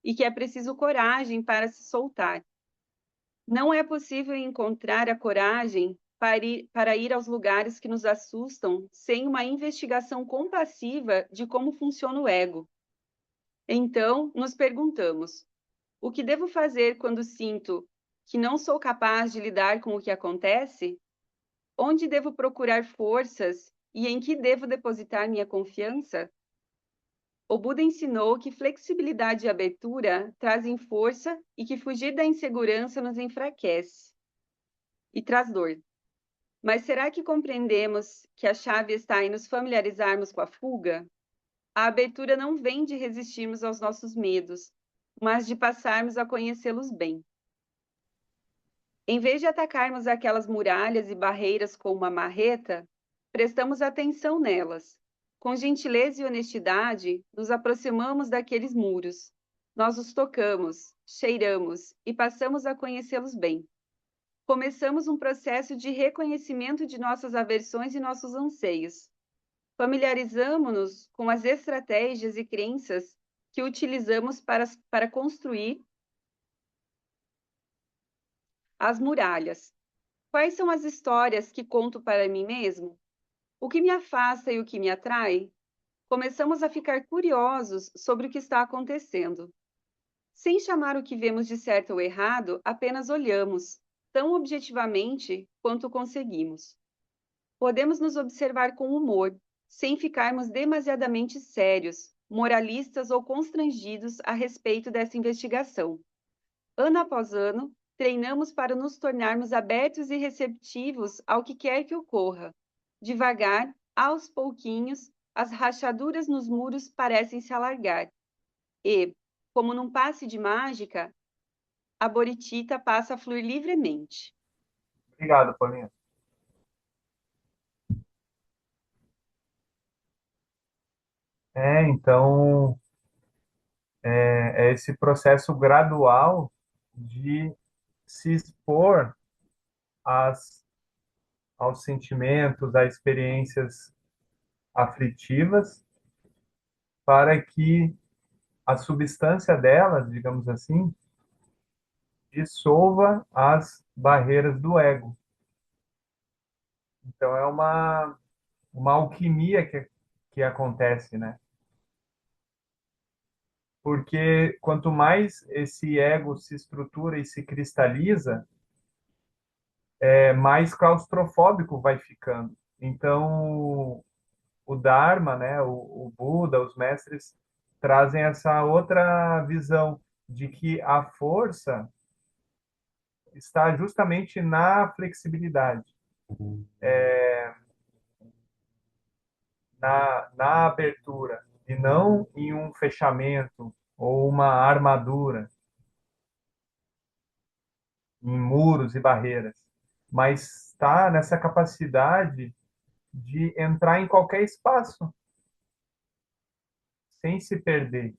Speaker 2: e que é preciso coragem para se soltar. Não é possível encontrar a coragem para ir aos lugares que nos assustam sem uma investigação compassiva de como funciona o ego. Então, nos perguntamos: o que devo fazer quando sinto que não sou capaz de lidar com o que acontece? Onde devo procurar forças e em que devo depositar minha confiança? O Buda ensinou que flexibilidade e abertura trazem força e que fugir da insegurança nos enfraquece e traz dor. Mas será que compreendemos que a chave está em nos familiarizarmos com a fuga? A abertura não vem de resistirmos aos nossos medos, mas de passarmos a conhecê-los bem. Em vez de atacarmos aquelas muralhas e barreiras com uma marreta, prestamos atenção nelas. Com gentileza e honestidade, nos aproximamos daqueles muros. Nós os tocamos, cheiramos e passamos a conhecê-los bem. Começamos um processo de reconhecimento de nossas aversões e nossos anseios. Familiarizamos-nos com as estratégias e crenças que utilizamos para construir as muralhas. Quais são as histórias que conto para mim mesmo? O que me afasta e o que me atrai? Começamos a ficar curiosos sobre o que está acontecendo. Sem chamar o que vemos de certo ou errado, apenas olhamos, tão objetivamente quanto conseguimos. Podemos nos observar com humor, sem ficarmos demasiadamente sérios, moralistas ou constrangidos a respeito dessa investigação. Ano após ano, treinamos para nos tornarmos abertos e receptivos ao que quer que ocorra. Devagar, aos pouquinhos, as rachaduras nos muros parecem se alargar. E, como num passe de mágica, a boritita passa a fluir livremente.
Speaker 1: Obrigado, Paulinha. Então, é esse processo gradual de se expor às, aos sentimentos, a experiências aflitivas, para que a substância delas, digamos assim, dissolva as barreiras do ego. Então, é uma alquimia que acontece, né? Porque quanto mais esse ego se estrutura e se cristaliza, mais claustrofóbico vai ficando. Então, o Dharma, né, o Buda, os mestres trazem essa outra visão de que a força está justamente na flexibilidade, na abertura, e não em um fechamento ou uma armadura, em muros e barreiras, mas está nessa capacidade de entrar em qualquer espaço sem se perder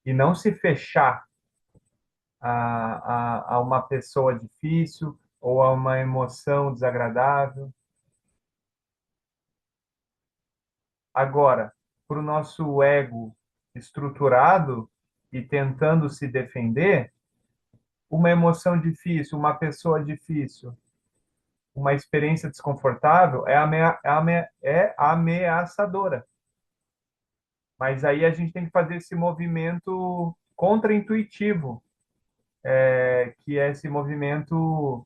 Speaker 1: e não se fechar a uma pessoa difícil ou a uma emoção desagradável. Agora, para o nosso ego estruturado e tentando se defender, uma emoção difícil, uma pessoa difícil, uma experiência desconfortável é ameaçadora. Mas aí a gente tem que fazer esse movimento contraintuitivo, que é esse movimento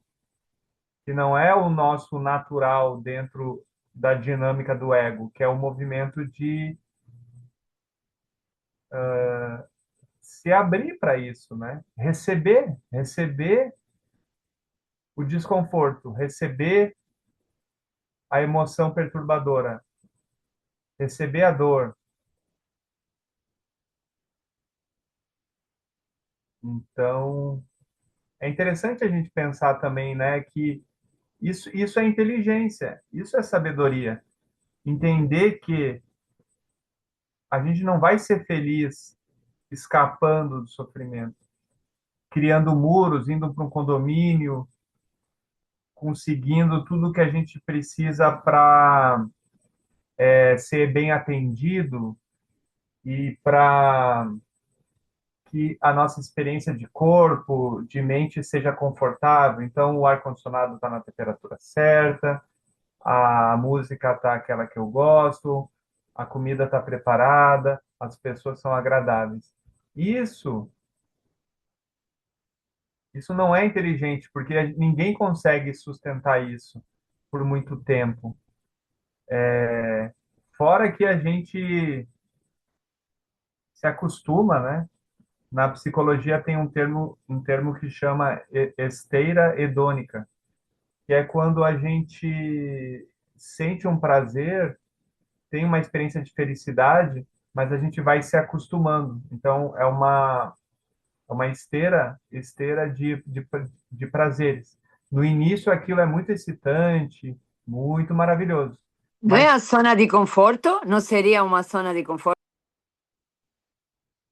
Speaker 1: que não é o nosso natural dentro da dinâmica do ego, que é o movimento de se abrir para isso, né? Receber o desconforto, receber a emoção perturbadora, receber a dor. Então, é interessante a gente pensar também, né, que isso é inteligência, isso é sabedoria. Entender que a gente não vai ser feliz escapando do sofrimento. criando muros, indo para um condomínio, conseguindo tudo que a gente precisa para ser bem atendido e para que a nossa experiência de corpo, de mente seja confortável. Então, o ar-condicionado está na temperatura certa, a música está aquela que eu gosto, a comida está preparada, as pessoas são agradáveis. Isso, isso não é inteligente, porque ninguém consegue sustentar isso por muito tempo. Fora que a gente se acostuma, né? Na psicologia tem um termo que chama esteira hedônica, que é quando a gente sente um prazer, tem uma experiência de felicidade, mas a gente vai se acostumando. Então, é uma esteira de prazeres. No início, aquilo é muito excitante, muito maravilhoso.
Speaker 3: Não é a
Speaker 1: Mas
Speaker 3: zona de conforto? Não seria uma zona de conforto?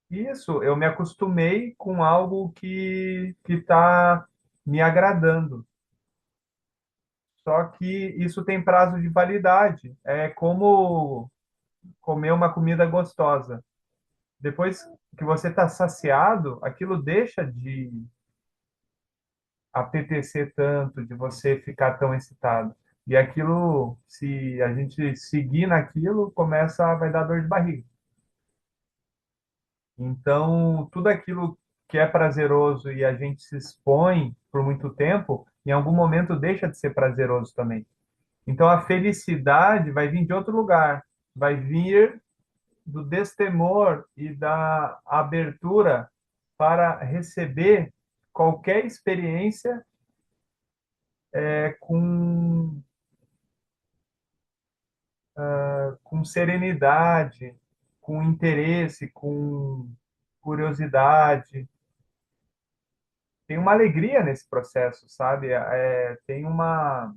Speaker 1: isso, eu me acostumei com algo que está me agradando. Só que isso tem prazo de validade. É como comer uma comida gostosa. Depois que você está saciado, aquilo deixa de apetecer tanto, de você ficar tão excitado. E aquilo, se a gente seguir naquilo, vai dar dor de barriga. Então, tudo aquilo que é prazeroso e a gente se expõe por muito tempo, em algum momento deixa de ser prazeroso também. Então, a felicidade vai vir de outro lugar, vai vir do destemor e da abertura para receber qualquer experiência com com serenidade, com interesse, com curiosidade. Tem uma alegria nesse processo, sabe? Tem uma,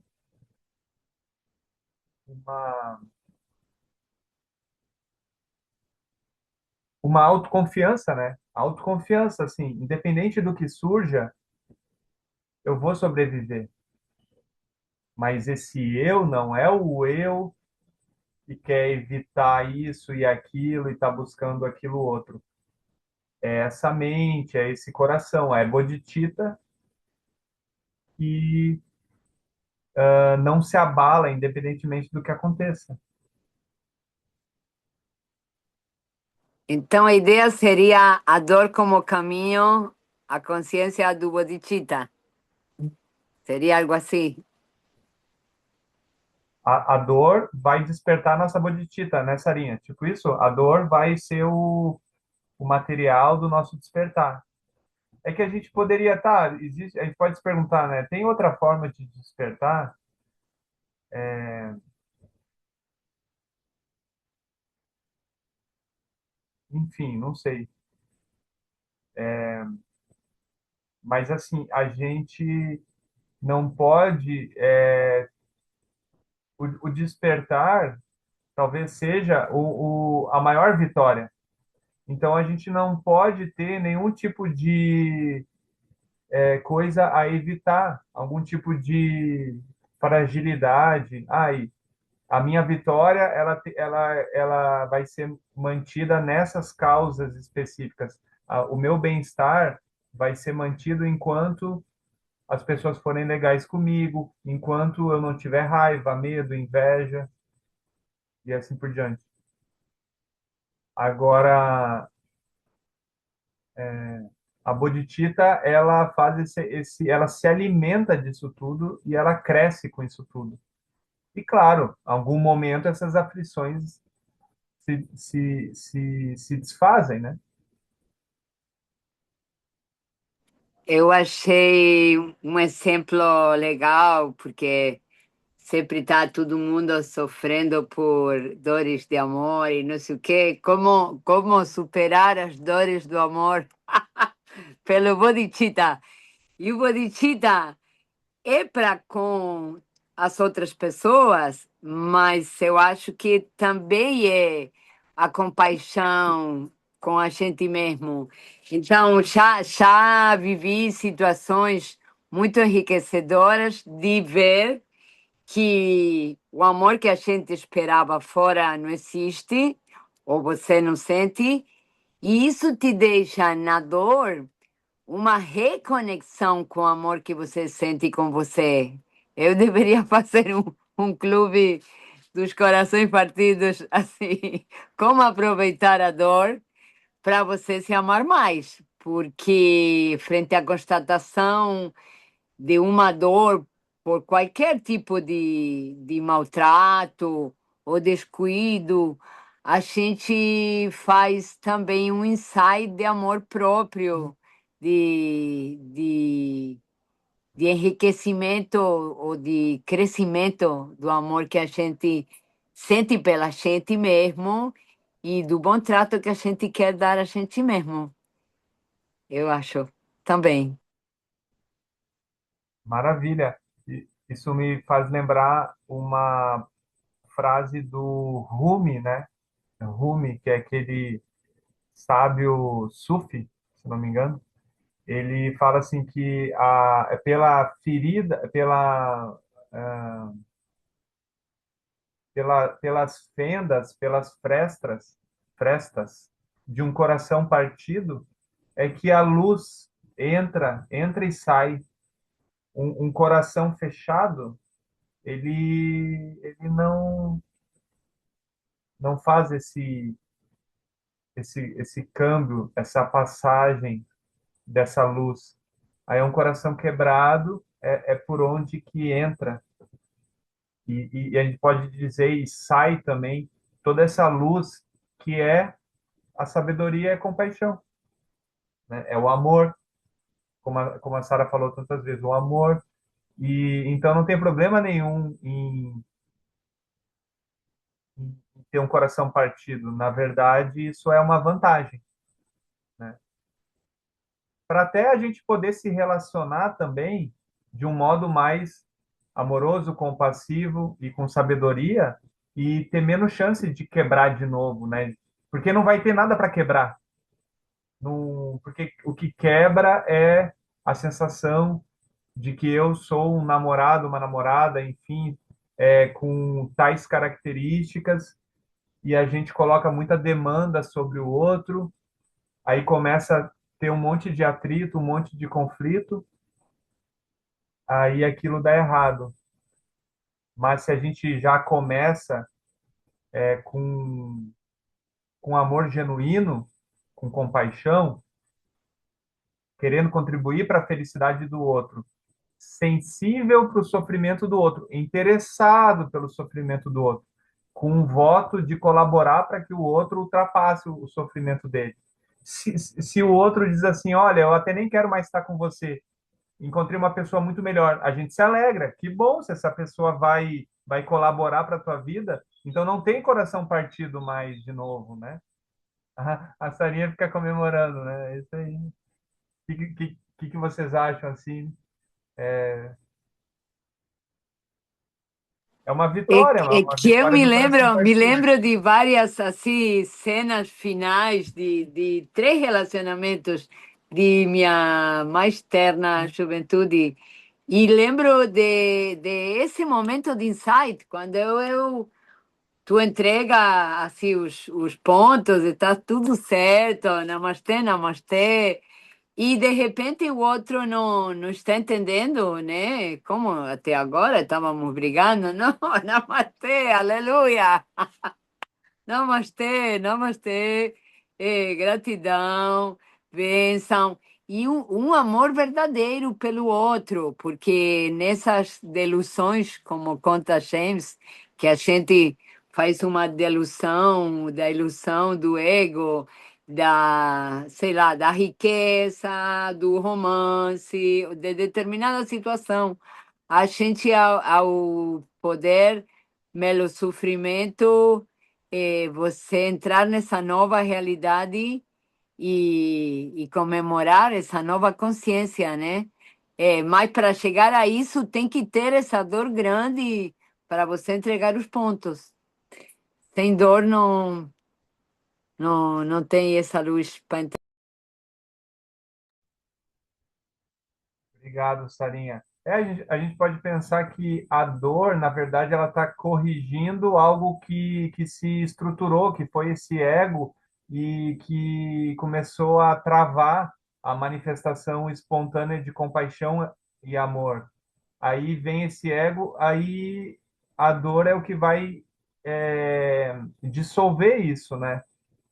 Speaker 1: uma autoconfiança, né? Autoconfiança, assim, independente do que surja, eu vou sobreviver. Mas esse eu não é o eu que quer evitar isso e aquilo e está buscando aquilo outro. É essa mente, é esse coração, é bodhicitta que não se abala independentemente do que aconteça.
Speaker 3: Então a ideia seria a dor como caminho, a consciência do bodhicitta. Seria algo assim.
Speaker 1: A dor vai despertar nossa bodhicitta nessa linha. Tipo isso, a dor vai ser o material do nosso despertar. É que a gente poderia, tá, existe, a gente pode se perguntar, né? Tem outra forma de despertar? Enfim, não sei. Mas assim, a gente não pode. O despertar talvez seja a maior vitória. Então a gente não pode ter nenhum tipo de coisa a evitar, algum tipo de fragilidade. Ai, a minha vitória ela vai ser mantida nessas causas específicas. O meu bem-estar vai ser mantido enquanto as pessoas forem legais comigo, enquanto eu não tiver raiva, medo, inveja e assim por diante. Agora, a bodhicitta, ela faz ela se alimenta disso tudo e ela cresce com isso tudo. E claro, em algum momento essas aflições se desfazem, né?
Speaker 3: Eu achei um exemplo legal, porque sempre está todo mundo sofrendo por dores de amor e não sei o quê. Como superar as dores do amor pelo bodhicitta. E o bodhicitta é para com as outras pessoas, mas eu acho que também é a compaixão com a gente mesmo. Então, já vivi situações muito enriquecedoras de ver que o amor que a gente esperava fora não existe, ou você não sente, e isso te deixa na dor uma reconexão com o amor que você sente com você. Eu deveria fazer um clube dos corações partidos assim, como aproveitar a dor para você se amar mais, porque frente à constatação de uma dor por qualquer tipo de maltrato ou descuido, a gente faz também um ensaio de amor próprio, de enriquecimento ou de crescimento do amor que a gente sente pela gente mesmo e do bom trato que a gente quer dar a gente mesmo. Eu acho também.
Speaker 1: Maravilha. Isso me faz lembrar uma frase do Rumi, né? Rumi, que é aquele sábio sufi, se não me engano. Ele fala assim que é pela ferida, pelas fendas, pelas frestas de um coração partido, é que a luz entra e sai. Um coração fechado, ele não faz esse câmbio, essa passagem dessa luz. Aí é um coração quebrado, é por onde que entra. E a gente pode dizer, e sai também, toda essa luz que é a sabedoria e a compaixão, né? É o amor, como a Sara falou tantas vezes, o amor. E então não tem problema nenhum em ter um coração partido. Na verdade, isso é uma vantagem, né? Para até a gente poder se relacionar também de um modo mais amoroso, compassivo e com sabedoria e ter menos chance de quebrar de novo, né? Porque não vai ter nada para quebrar. Não, porque o que quebra é a sensação de que eu sou um namorado, uma namorada, enfim, com tais características e a gente coloca muita demanda sobre o outro, aí começa a ter um monte de atrito, um monte de conflito, aí aquilo dá errado. Mas se a gente já começa com amor genuíno, com compaixão, querendo contribuir para a felicidade do outro, sensível para o sofrimento do outro, interessado pelo sofrimento do outro, com um voto de colaborar para que o outro ultrapasse o sofrimento dele. Se o outro diz assim, olha, eu até nem quero mais estar com você, encontrei uma pessoa muito melhor, a gente se alegra, que bom se essa pessoa vai colaborar para a tua vida, então não tem coração partido mais de novo, né? A Sarinha fica comemorando, né? É isso aí. O que vocês acham assim? É uma vitória, uma
Speaker 3: Que eu
Speaker 1: vitória do coração
Speaker 3: me
Speaker 1: partido.
Speaker 3: lembro de várias assim cenas finais de três relacionamentos de minha mais terna juventude e lembro de esse momento de insight quando tu entrega assim os pontos e está tudo certo, namastê, namastê. E de repente o outro não está entendendo, né? Como até agora estávamos brigando. Não, namastê, aleluia. Namastê, namastê, gratidão, bênção e um amor verdadeiro pelo outro, porque nessas delusões, como conta James, que a gente faz uma delusão, da ilusão do ego, da, sei lá, da riqueza, do romance, de determinada situação, a gente ao poder, pelo sofrimento você entrar nessa nova realidade e comemorar essa nova consciência, né? Mas para chegar a isso tem que ter essa dor grande para você entregar os pontos. Sem dor não tem essa luz para entender.
Speaker 1: Obrigado, Sarinha. A gente pode pensar que a dor, na verdade, ela está corrigindo algo que se estruturou, que foi esse ego e que começou a travar a manifestação espontânea de compaixão e amor. Aí vem esse ego, aí a dor é o que vai dissolver isso, né?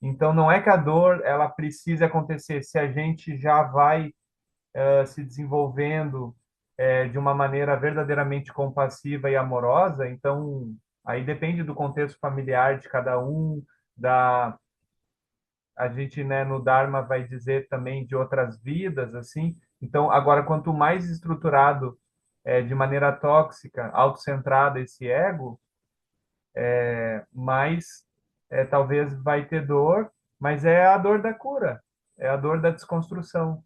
Speaker 1: Então, não é que a dor ela precise acontecer se a gente já vai se desenvolvendo de uma maneira verdadeiramente compassiva e amorosa. Então, aí depende do contexto familiar de cada um, da a gente, né, no Dharma vai dizer também de outras vidas, assim. Então, agora, quanto mais estruturado de maneira tóxica, autocentrada esse ego, mais talvez vai ter dor, mas é a dor da cura, é a dor da desconstrução.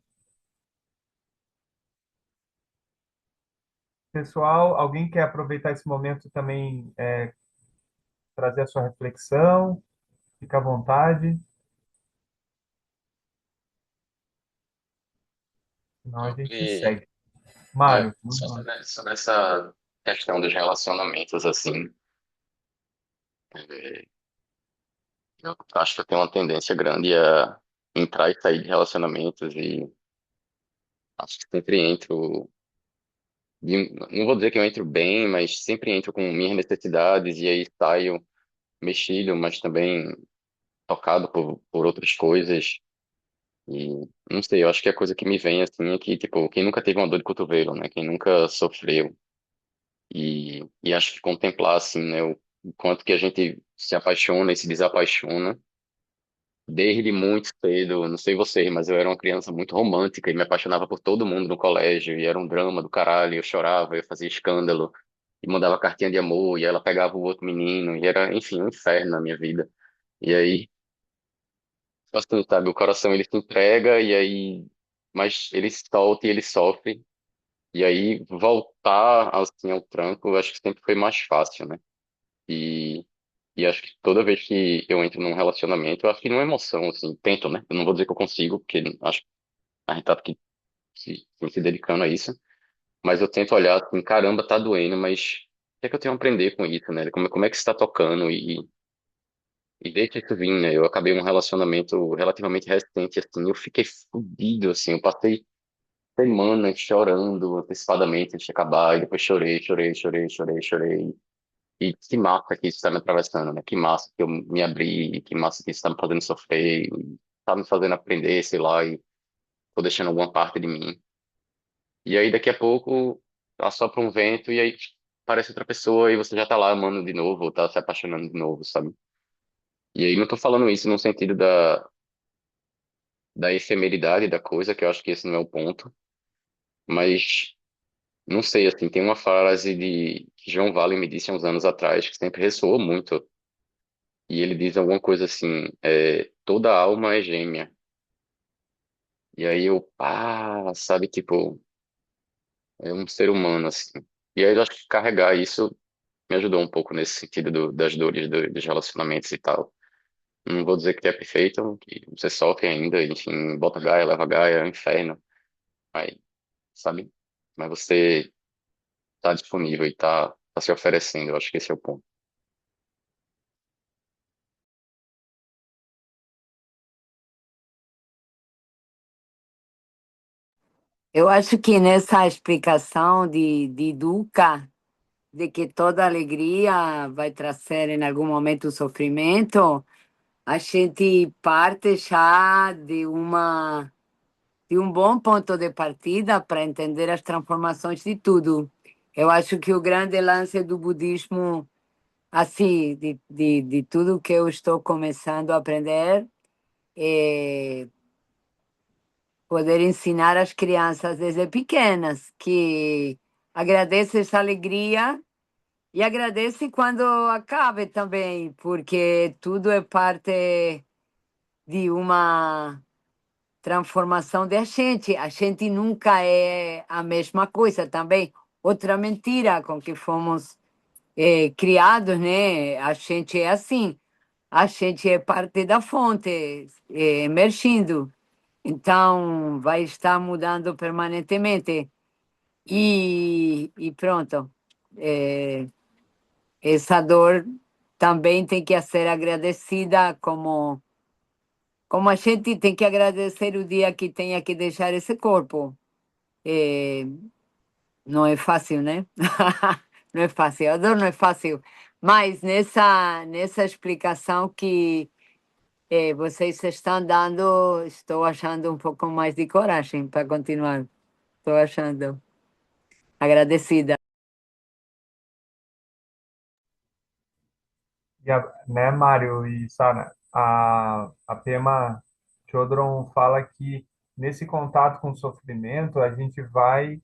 Speaker 1: Pessoal, alguém quer aproveitar esse momento também, trazer a sua reflexão? Fica à vontade, senão a gente
Speaker 4: Sobre,
Speaker 1: segue. Mário, vamos
Speaker 4: só
Speaker 1: lá.
Speaker 4: sobre essa questão dos relacionamentos, assim, é, eu acho que eu tenho uma tendência grande a entrar e sair de relacionamentos e acho que sempre entro, não vou dizer que eu entro bem, mas sempre entro com minhas necessidades e aí saio mexido, mas também tocado por outras coisas. E não sei, eu acho que a coisa que me vem assim é que, tipo, quem nunca teve uma dor de cotovelo, né? Quem nunca sofreu. E acho que contemplar, assim, né, o quanto que a gente se apaixona e se desapaixona desde muito cedo. Não sei vocês, mas eu era uma criança muito romântica e me apaixonava por todo mundo no colégio. E era um drama do caralho. Eu chorava, eu fazia escândalo e mandava cartinha de amor. E ela pegava o outro menino. E era, enfim, um inferno na minha vida. E aí, assim, sabe, o coração ele se entrega e aí. Mas ele solta e ele sofre. E aí, voltar assim ao tranco, eu acho que sempre foi mais fácil, né? E, e acho que toda vez que eu entro num relacionamento, eu acho que numa emoção, assim, tento, né? Eu não vou dizer que eu consigo, porque acho que a gente tá aqui se dedicando a isso, mas eu tento olhar assim, caramba, tá doendo, mas o que é que eu tenho a aprender com isso, né? Como é que está tocando e deixa isso vir, né? Eu acabei um relacionamento relativamente recente, assim, eu fiquei fudido, assim, eu passei semanas chorando antecipadamente antes de acabar, e depois chorei, chorei, chorei, chorei, chorei. E que massa que isso está me atravessando, né? Que massa que eu me abri, que massa que isso está me fazendo sofrer, está me fazendo aprender, sei lá, e tô deixando alguma parte de mim. E aí daqui a pouco assopra um vento e aí parece outra pessoa e você já tá lá amando de novo, ou tá se apaixonando de novo, sabe? E aí não tô falando isso no sentido da efemeridade da coisa, que eu acho que esse não é o ponto, mas não sei, assim, tem uma frase que João Vale me disse há uns anos atrás, que sempre ressoou muito. E ele diz alguma coisa assim, toda alma é gêmea. E aí eu, sabe, tipo, é um ser humano, assim. E aí eu acho que carregar isso me ajudou um pouco nesse sentido das dores dos relacionamentos e tal. Não vou dizer que é perfeito, que você sofre ainda, enfim, bota gaia, leva gaia, é um inferno. Aí, sabe? Mas você tá disponível e tá se oferecendo, eu acho que esse é o ponto.
Speaker 3: Eu acho que nessa explicação de Duca, de que toda alegria vai trazer em algum momento sofrimento, a gente parte já de um bom ponto de partida para entender as transformações de tudo. Eu acho que o grande lance do budismo, assim, de tudo que eu estou começando a aprender, é poder ensinar às crianças desde pequenas que agradece essa alegria e agradece quando acabe também, porque tudo é parte de uma transformação da gente. A gente nunca é a mesma coisa também. Outra mentira com que fomos criados, né? A gente é assim. a gente é parte da fonte, emergindo. Então, vai estar mudando permanentemente. E pronto. É, essa dor também tem que ser agradecida como a gente tem que agradecer o dia que tenha que deixar esse corpo. É, não é fácil, né? Não é fácil, a dor não é fácil. Mas nessa explicação que vocês estão dando, estou achando um pouco mais de coragem para continuar. Estou achando agradecida.
Speaker 1: Né, Mário e Sara, a Pema Chodron fala que nesse contato com o sofrimento, a gente vai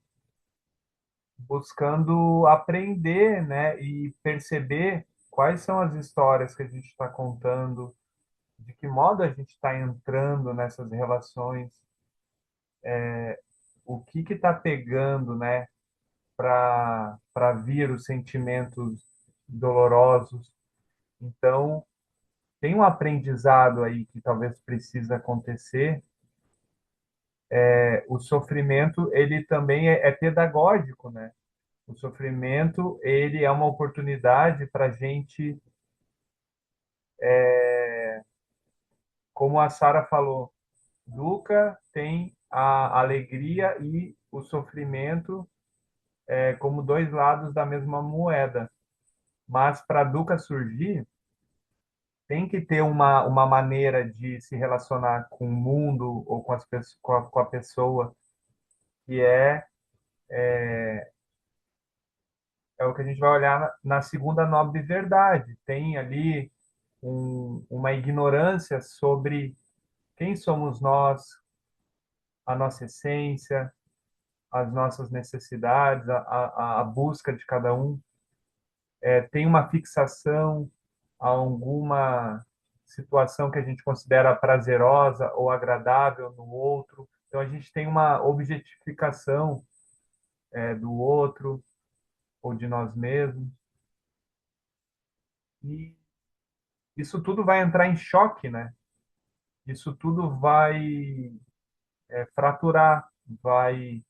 Speaker 1: buscando aprender, né, e perceber quais são as histórias que a gente está contando, de que modo a gente está entrando nessas relações, o que está pegando, né, para vir os sentimentos dolorosos. Então, tem um aprendizado aí que talvez precisa acontecer. O sofrimento, ele também é pedagógico, né? O sofrimento, ele é uma oportunidade para a gente, como a Sara falou, Dukkha tem a alegria e o sofrimento como dois lados da mesma moeda. Mas para Dukkha surgir, tem que ter uma maneira de se relacionar com o mundo ou com, com a pessoa que é o que a gente vai olhar na segunda nobre verdade. Tem ali uma ignorância sobre quem somos nós, a nossa essência, as nossas necessidades, a busca de cada um. Tem uma fixação a alguma situação que a gente considera prazerosa ou agradável no outro. Então, a gente tem uma objetificação do outro ou de nós mesmos. E isso tudo vai entrar em choque, né? Isso tudo vai fraturar, vai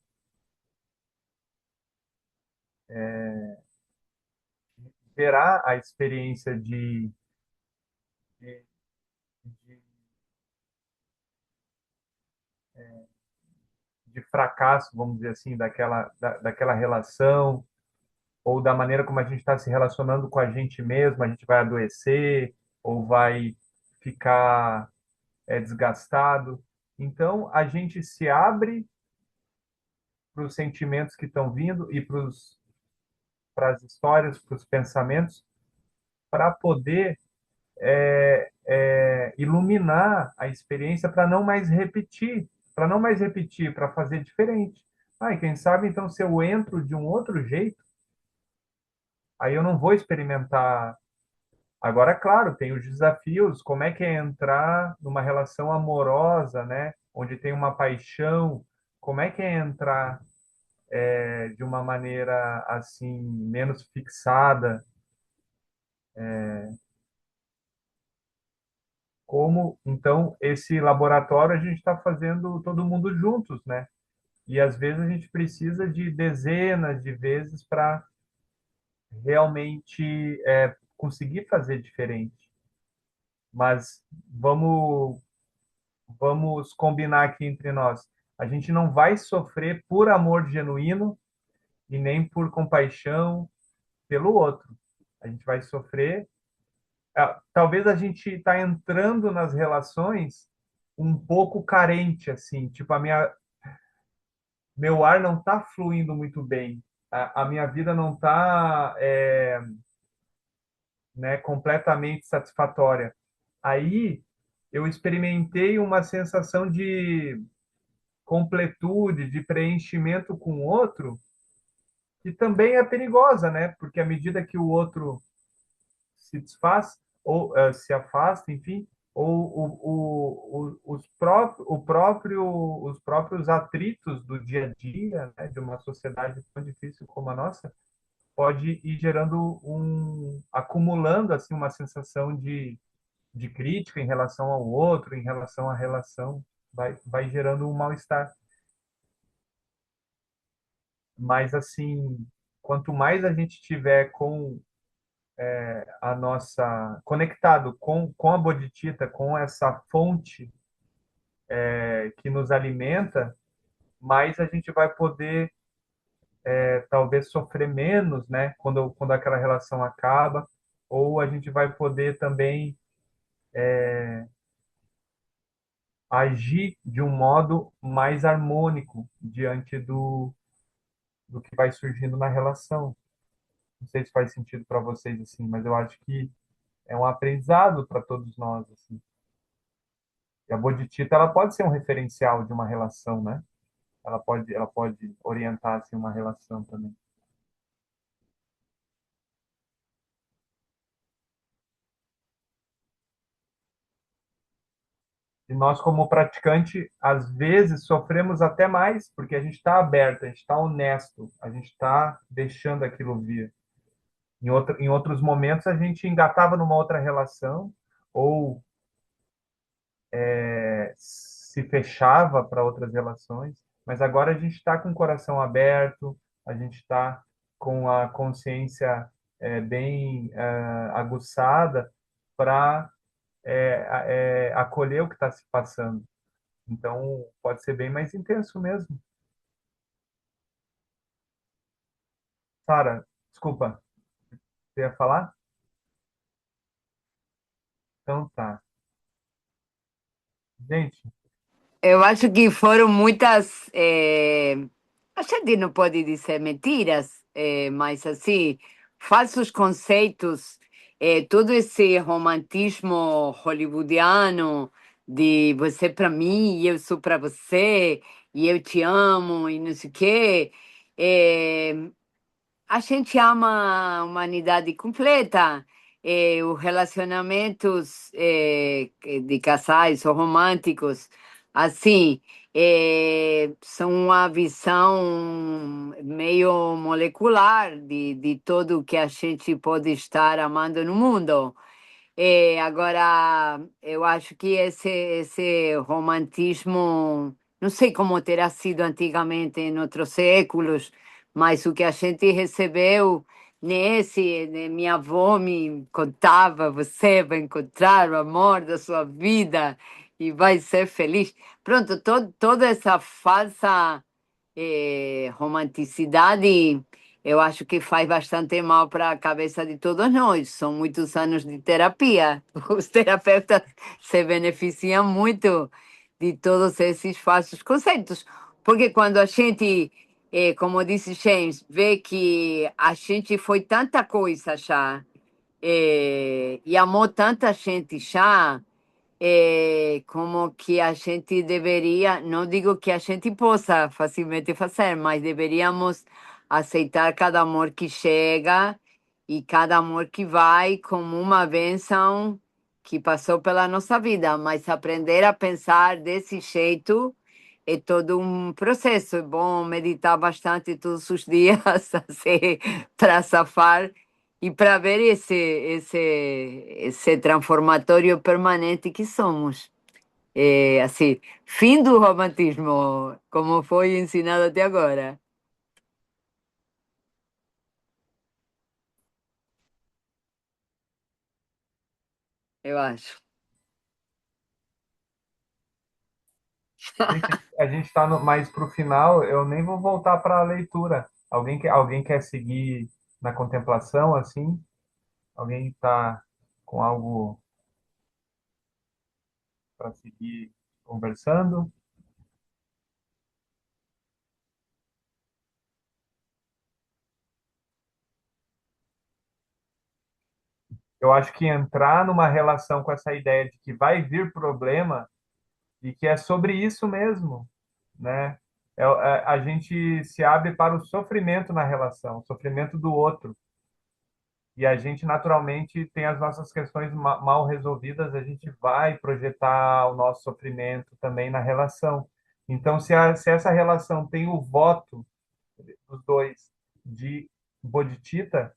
Speaker 1: gerar a experiência de, de, de fracasso, vamos dizer assim, daquela relação, ou da maneira como a gente está se relacionando com a gente mesmo, a gente vai adoecer, ou vai ficar desgastado. Então, a gente se abre para os sentimentos que estão vindo e para as histórias, para os pensamentos, para poder iluminar a experiência para não mais repetir, para fazer diferente. E quem sabe, então, se eu entro de um outro jeito, aí eu não vou experimentar. Agora, claro, tem os desafios, como é que é entrar numa relação amorosa, né? Onde tem uma paixão, como é que é entrar de uma maneira assim, menos fixada, como, então, esse laboratório a gente está fazendo todo mundo juntos, né? E às vezes a gente precisa de dezenas de vezes para realmente conseguir fazer diferente. Mas vamos combinar aqui entre nós. A gente não vai sofrer por amor genuíno e nem por compaixão pelo outro. A gente vai sofrer. Talvez a gente está entrando nas relações um pouco carente, assim, tipo meu ar não está fluindo muito bem, a minha vida não está né, completamente satisfatória. Aí eu experimentei uma sensação de completude, de preenchimento com o outro, que também é perigosa, né? Porque à medida que o outro se desfaz ou se afasta, enfim, ou os próprios atritos do dia a dia, né, de uma sociedade tão difícil como a nossa, pode ir gerando acumulando assim uma sensação de crítica em relação ao outro, em relação à relação, vai gerando um mal-estar. Mas, assim, quanto mais a gente tiver com a nossa conectado com a bodhicitta, com essa fonte que nos alimenta, mais a gente vai poder talvez sofrer menos, né, quando aquela relação acaba, ou a gente vai poder também agir de um modo mais harmônico diante do que vai surgindo na relação. Não sei se faz sentido para vocês assim, mas eu acho que é um aprendizado para todos nós assim. E a bodhicitta ela pode ser um referencial de uma relação, né? Ela pode orientar assim uma relação também. E nós, como praticante, às vezes sofremos até mais, porque a gente está aberto, a gente está honesto, a gente está deixando aquilo vir. Em outros momentos, a gente engatava numa outra relação, ou se fechava para outras relações, mas agora a gente está com o coração aberto, a gente está com a consciência bem aguçada para acolher o que está se passando. Então, pode ser bem mais intenso mesmo. Sara, desculpa, você ia falar? Então tá. Gente,
Speaker 3: Eu acho que foram muitas. A gente não pode dizer mentiras, mas assim, falsos conceitos, todo esse romantismo hollywoodiano de você para mim e eu sou para você e eu te amo e não sei o quê. eh, a gente ama a humanidade completa. Os relacionamentos de casais ou românticos, assim, são uma visão meio molecular de tudo que a gente pode estar amando no mundo. Agora, eu acho que esse romantismo, não sei como terá sido antigamente em outros séculos, mas o que a gente recebeu minha avó me contava, você vai encontrar o amor da sua vida e vai ser feliz. Pronto, toda essa falsa romanticidade, eu acho que faz bastante mal para a cabeça de todos nós. São muitos anos de terapia. Os terapeutas se beneficiam muito de todos esses falsos conceitos. Porque quando a gente, como disse James, vê que a gente foi tanta coisa já, e amou tanta gente já, como que a gente deveria, não digo que a gente possa facilmente fazer, mas deveríamos aceitar cada amor que chega e cada amor que vai como uma bênção que passou pela nossa vida, mas aprender a pensar desse jeito é todo um processo. É bom meditar bastante todos os dias assim, para safar e para ver esse transformatório permanente que somos. Assim, fim do romantismo, como foi ensinado até agora, eu acho.
Speaker 1: gente, a gente está mais para o final, eu nem vou voltar para a leitura. Alguém quer seguir na contemplação, assim? Alguém está com algo para seguir conversando? Eu acho que entrar numa relação com essa ideia de que vai vir problema e que é sobre isso mesmo, né? A gente se abre para o sofrimento na relação, o sofrimento do outro. E a gente naturalmente tem as nossas questões mal resolvidas, a gente vai projetar o nosso sofrimento também na relação. Então, se essa relação tem o voto dos dois de bodhicitta,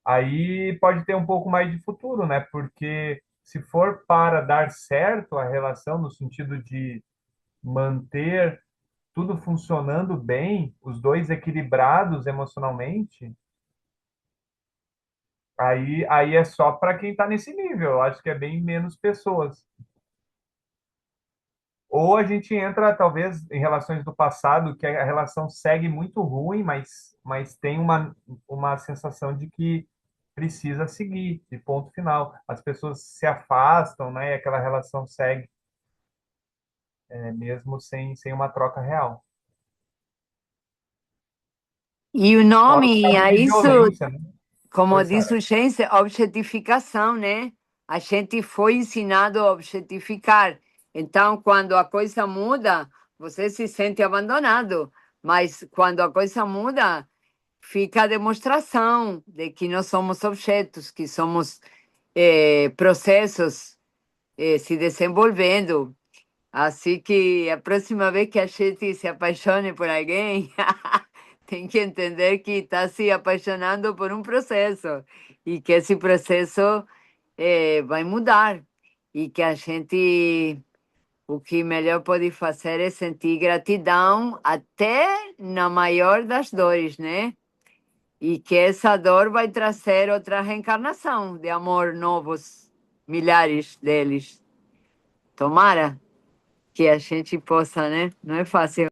Speaker 1: aí pode ter um pouco mais de futuro, né? Porque se for para dar certo a relação no sentido de manter tudo funcionando bem, os dois equilibrados emocionalmente, aí é só para quem está nesse nível. Eu acho que é bem menos pessoas. Ou a gente entra, talvez, em relações do passado, que a relação segue muito ruim, mas tem uma sensação de que precisa seguir, de ponto final. As pessoas se afastam, né? E aquela relação segue, mesmo sem uma troca real.
Speaker 3: E o
Speaker 1: Fora o
Speaker 3: nome
Speaker 1: caso
Speaker 3: a
Speaker 1: de
Speaker 3: isso,
Speaker 1: violência, né?
Speaker 3: como
Speaker 1: Oi,
Speaker 3: diz
Speaker 1: Sara.
Speaker 3: o Gens, é objetificação, né? A gente foi ensinado a objetificar. Então, quando a coisa muda, você se sente abandonado. Mas quando a coisa muda, fica a demonstração de que nós somos objetos, que somos processos se desenvolvendo. Assim que a próxima vez que a gente se apaixone por alguém, tem que entender que está se apaixonando por um processo e que esse processo vai mudar e que a gente, o que melhor pode fazer é sentir gratidão até na maior das dores, né? E que essa dor vai trazer outra reencarnação de amor novos, milhares deles. Tomara que a gente possa, né? Não é fácil.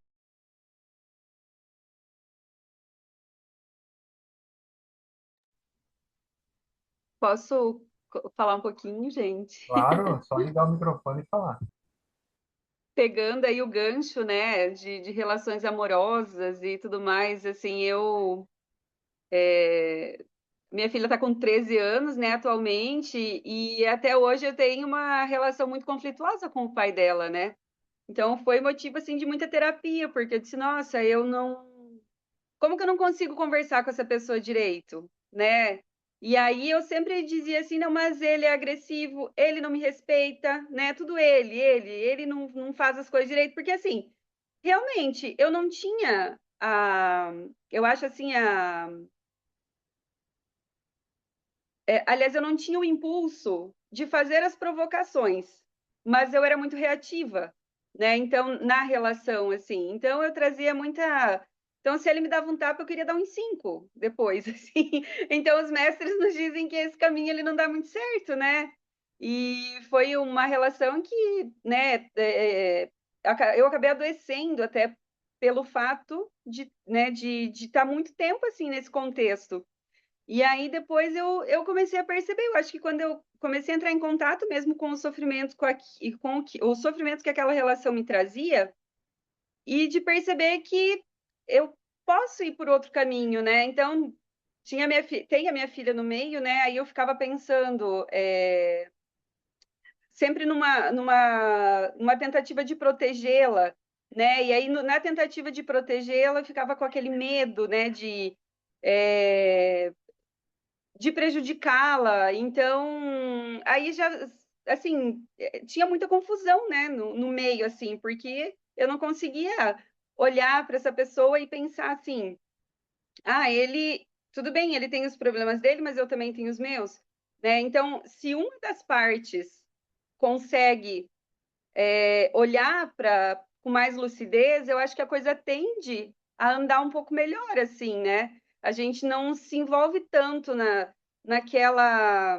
Speaker 2: Posso falar um pouquinho, gente?
Speaker 1: Claro, só ligar o microfone e falar.
Speaker 2: Pegando aí o gancho, né, de relações amorosas e tudo mais, assim, minha filha está com 13 anos, né, atualmente, e até hoje eu tenho uma relação muito conflituosa com o pai dela, né? Então foi motivo, assim, de muita terapia, porque eu disse, nossa, eu não... Como que eu não consigo conversar com essa pessoa direito, né? E aí eu sempre dizia assim, não, mas ele é agressivo, ele não me respeita, né? Tudo ele não faz as coisas direito, porque assim, realmente eu não tinha eu acho assim aliás, eu não tinha o impulso de fazer as provocações, mas eu era muito reativa, né? Então, na relação, assim, então eu trazia muita. Então, se ele me dava um tapa, eu queria dar uns cinco depois, assim. Então, os mestres nos dizem que esse caminho ele não dá muito certo, né? E foi uma relação que, né, eu acabei adoecendo até pelo fato de, né, de estar muito tempo assim nesse contexto. E aí depois eu comecei a perceber, eu acho que quando eu comecei a entrar em contato mesmo com o sofrimento, o sofrimento que aquela relação me trazia, e de perceber que eu posso ir por outro caminho, né? Então, tem a minha filha no meio, né? Aí eu ficava pensando, sempre numa tentativa de protegê-la, né? E aí, na tentativa de protegê-la, eu ficava com aquele medo, né? É, de prejudicá-la. Então, aí já, assim, tinha muita confusão, né, no meio, assim, porque eu não conseguia olhar para essa pessoa e pensar assim, tudo bem, ele tem os problemas dele, mas eu também tenho os meus, né? Então, se uma das partes consegue olhar para com mais lucidez, eu acho que a coisa tende a andar um pouco melhor, assim, né? A gente não se envolve tanto naquela,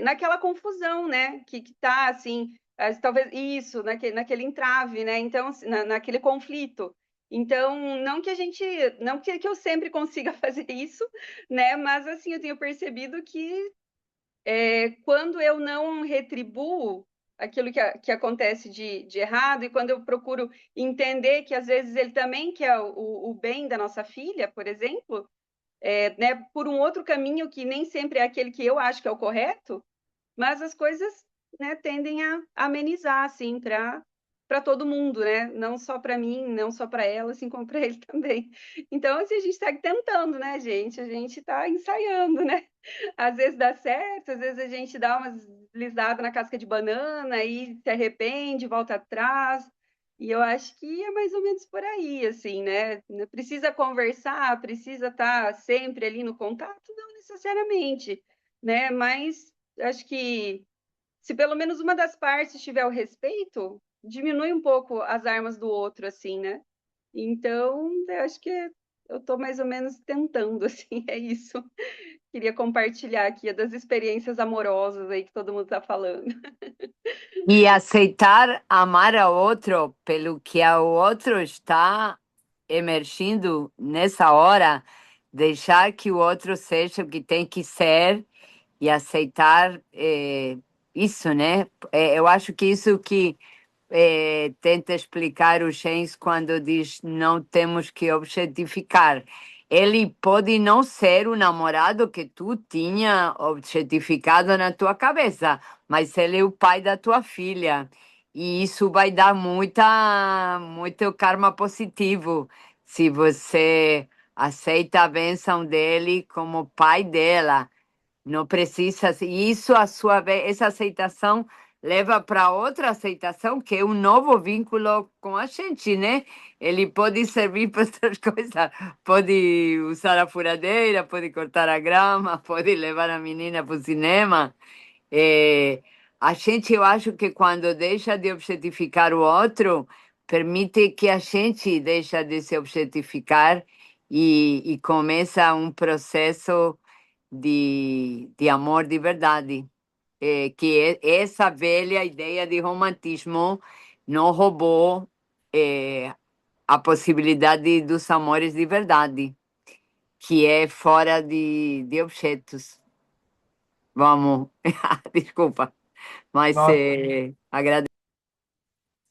Speaker 2: naquela confusão, né? Que tá, assim, talvez isso, naquele entrave, né? Então, assim, naquele conflito. Então, não que eu sempre consiga fazer isso, né? Mas, assim, eu tenho percebido que quando eu não retribuo aquilo que acontece de errado, e quando eu procuro entender que às vezes ele também quer o bem da nossa filha, por exemplo, né, por um outro caminho que nem sempre é aquele que eu acho que é o correto, mas as coisas, né, tendem a amenizar, assim, para todo mundo, né? Não só para mim, não só para ela, assim como para ele também. Então, assim, a gente está tentando, né, gente? A gente está ensaiando, né? Às vezes dá certo, às vezes a gente dá umas deslizadas na casca de banana e se arrepende, volta atrás. E eu acho que é mais ou menos por aí, assim, né? Precisa conversar, precisa estar sempre ali no contato? Não necessariamente, né? Mas Acho que se pelo menos uma das partes tiver o respeito, diminui um pouco as armas do outro, assim, né? Então, eu acho que eu tô mais ou menos tentando, assim, é isso. Queria compartilhar aqui das experiências amorosas aí que todo mundo tá falando.
Speaker 3: E aceitar amar ao outro pelo que o outro está emergindo nessa hora, deixar que o outro seja o que tem que ser e aceitar isso, né? Eu acho que isso que tenta explicar o James quando diz não temos que objetificar. Ele pode não ser o namorado que tu tinha objetificado na tua cabeça, mas ele é o pai da tua filha. E isso vai dar muito karma positivo se você aceita a bênção dele como pai dela. Não precisa, e isso a sua vez, essa aceitação leva para outra aceitação, que é um novo vínculo com a gente, né? Ele pode servir para outras coisas, pode usar a furadeira, pode cortar a grama, pode levar a menina para o cinema. A gente, eu acho que quando deixa de objetificar o outro, permite que a gente deixa de se objetificar e começa um processo de amor de verdade, que essa velha ideia de romantismo não roubou a possibilidade dos amores de verdade, que é fora de objetos. Vamos, desculpa, mas
Speaker 1: Nossa,
Speaker 3: agradeço.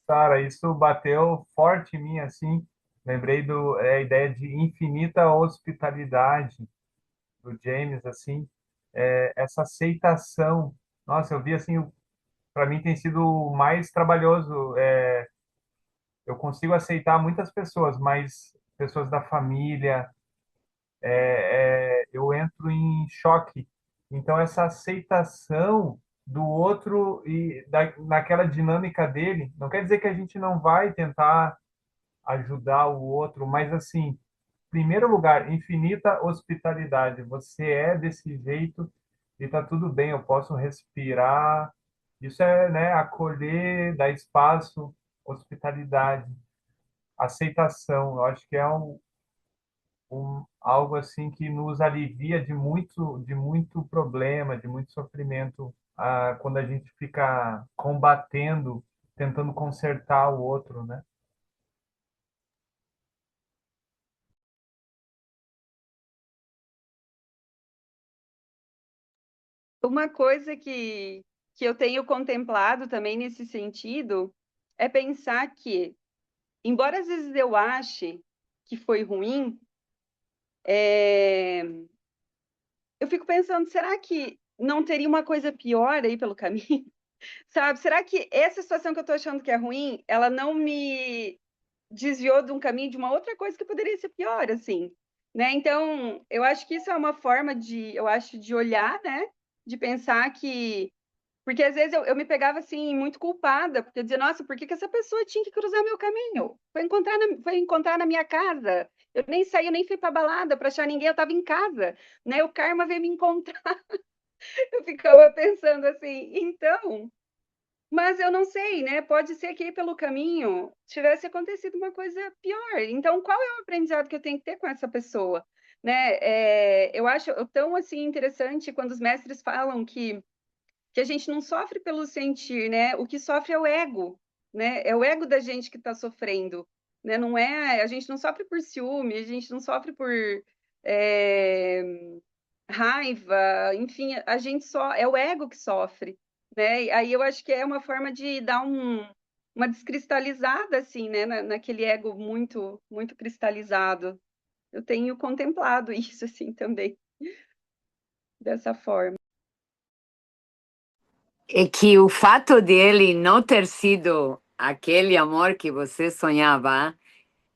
Speaker 1: Sara, isso bateu forte em mim, assim. Lembrei a ideia de infinita hospitalidade do James, assim, essa aceitação. Nossa, eu vi assim, para mim tem sido o mais trabalhoso. Eu consigo aceitar muitas pessoas, mas pessoas da família, eu entro em choque. Então, essa aceitação do outro e naquela dinâmica dele, não quer dizer que a gente não vai tentar ajudar o outro, mas assim, em primeiro lugar, infinita hospitalidade. Você é desse jeito e tá tudo bem, eu posso respirar. Isso é, né, acolher, dar espaço, hospitalidade, aceitação. Eu acho que é algo assim que nos alivia de muito problema, de muito sofrimento, quando a gente fica combatendo, tentando consertar o outro, né?
Speaker 2: Uma coisa que eu tenho contemplado também nesse sentido é pensar que, embora às vezes eu ache que foi ruim, é, eu fico pensando, será que não teria uma coisa pior aí pelo caminho? Sabe? Será que essa situação que eu tô achando que é ruim, ela não me desviou de um caminho de uma outra coisa que poderia ser pior, assim, né? Então, eu acho que isso é uma forma de, eu acho, de olhar, né? De pensar que porque às vezes eu me pegava assim, muito culpada, porque eu dizia, nossa, por que que essa pessoa tinha que cruzar meu caminho? Foi encontrar na minha casa. Eu nem saí, eu nem fui para balada para achar ninguém, eu estava em casa, né? O karma veio me encontrar. Eu ficava pensando assim, então, mas eu não sei, né? Pode ser que aí pelo caminho tivesse acontecido uma coisa pior. Então, qual é o aprendizado que eu tenho que ter com essa pessoa? Né? Eu acho tão assim interessante quando os mestres falam que a gente não sofre pelo sentir, né? O que sofre é o ego, né? É o ego da gente que está sofrendo, né? Não é, a gente não sofre por ciúme, a gente não sofre por é, raiva, enfim, a gente só é o ego que sofre, né? E aí eu acho que é uma forma de dar uma descristalizada assim, né? Naquele ego muito cristalizado. Eu tenho contemplado isso assim também dessa forma.
Speaker 3: É que o fato dele não ter sido aquele amor que você sonhava,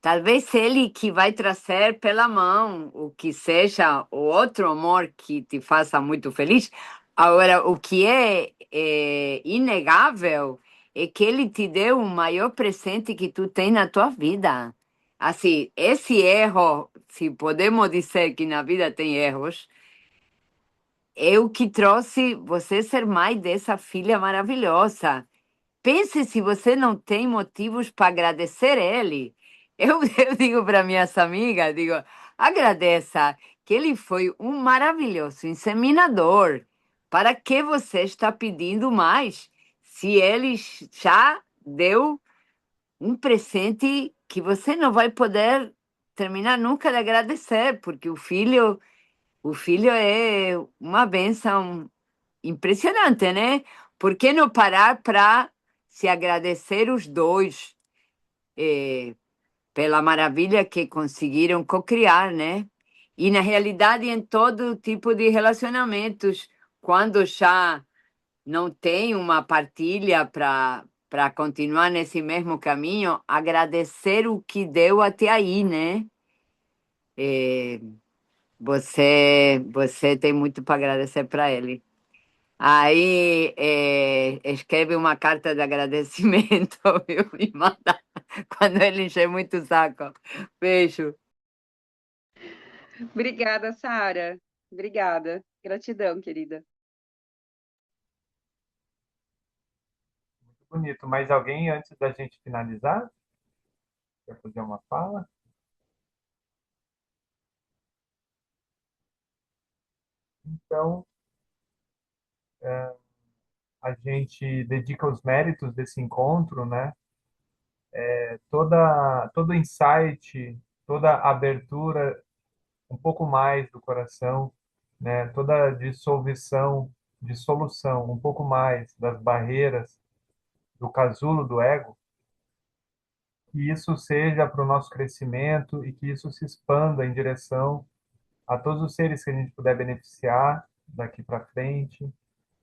Speaker 3: talvez ele que vai trazer pela mão o que seja o outro amor que te faça muito feliz. Agora, o que é inegável é que ele te deu o maior presente que tu tem na tua vida. Assim, esse erro, se podemos dizer que na vida tem erros, eu que trouxe você ser mãe dessa filha maravilhosa. Pense se você não tem motivos para agradecer ele. Eu digo para minhas amigas, digo, agradeça que ele foi um maravilhoso inseminador. Para que você está pedindo mais? Se ele já deu um presente que você não vai poder terminar nunca de agradecer, porque o filho é uma bênção impressionante, né? Por que não parar para se agradecer os dois pela maravilha que conseguiram cocriar, né? E na realidade, em todo tipo de relacionamentos, quando já não tem uma partilha para continuar nesse mesmo caminho, agradecer o que deu até aí, né? Eh, você tem muito para agradecer para ele. Aí escreve uma carta de agradecimento, viu? E manda quando ele encher muito o saco. Beijo.
Speaker 2: Obrigada, Sara. Obrigada. Gratidão, querida.
Speaker 1: Bonito. Mais alguém antes da gente finalizar? Quer fazer uma fala? Então, a gente dedica os méritos desse encontro, né? Todo insight, toda abertura, um pouco mais do coração, né? Toda dissolução, um pouco mais das barreiras do casulo do ego, que isso seja para o nosso crescimento e que isso se expanda em direção a todos os seres que a gente puder beneficiar daqui para frente.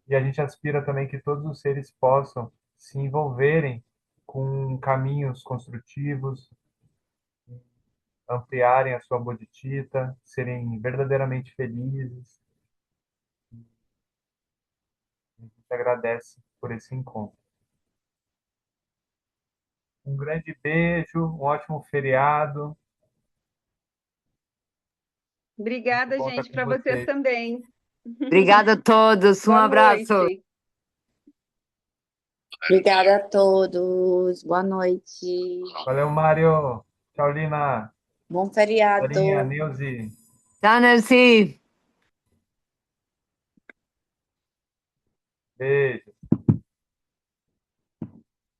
Speaker 1: E a gente aspira também que todos os seres possam se envolverem com caminhos construtivos, ampliarem a sua bodhicitta, serem verdadeiramente felizes. A gente agradece por esse encontro. Um grande beijo, um ótimo feriado. Muito
Speaker 2: Obrigada,
Speaker 1: bom estar
Speaker 2: gente,
Speaker 1: com
Speaker 2: para vocês
Speaker 1: vocês.
Speaker 2: também.
Speaker 3: Obrigada a todos. Um
Speaker 2: Boa
Speaker 3: abraço.
Speaker 2: noite.
Speaker 5: Obrigada a todos. Boa noite.
Speaker 1: Valeu, Mário. Tchau, Lina.
Speaker 5: Bom
Speaker 1: Sarinha,
Speaker 5: feriado.
Speaker 1: Neuzi.
Speaker 3: Tchau, Nancy.
Speaker 1: Beijo.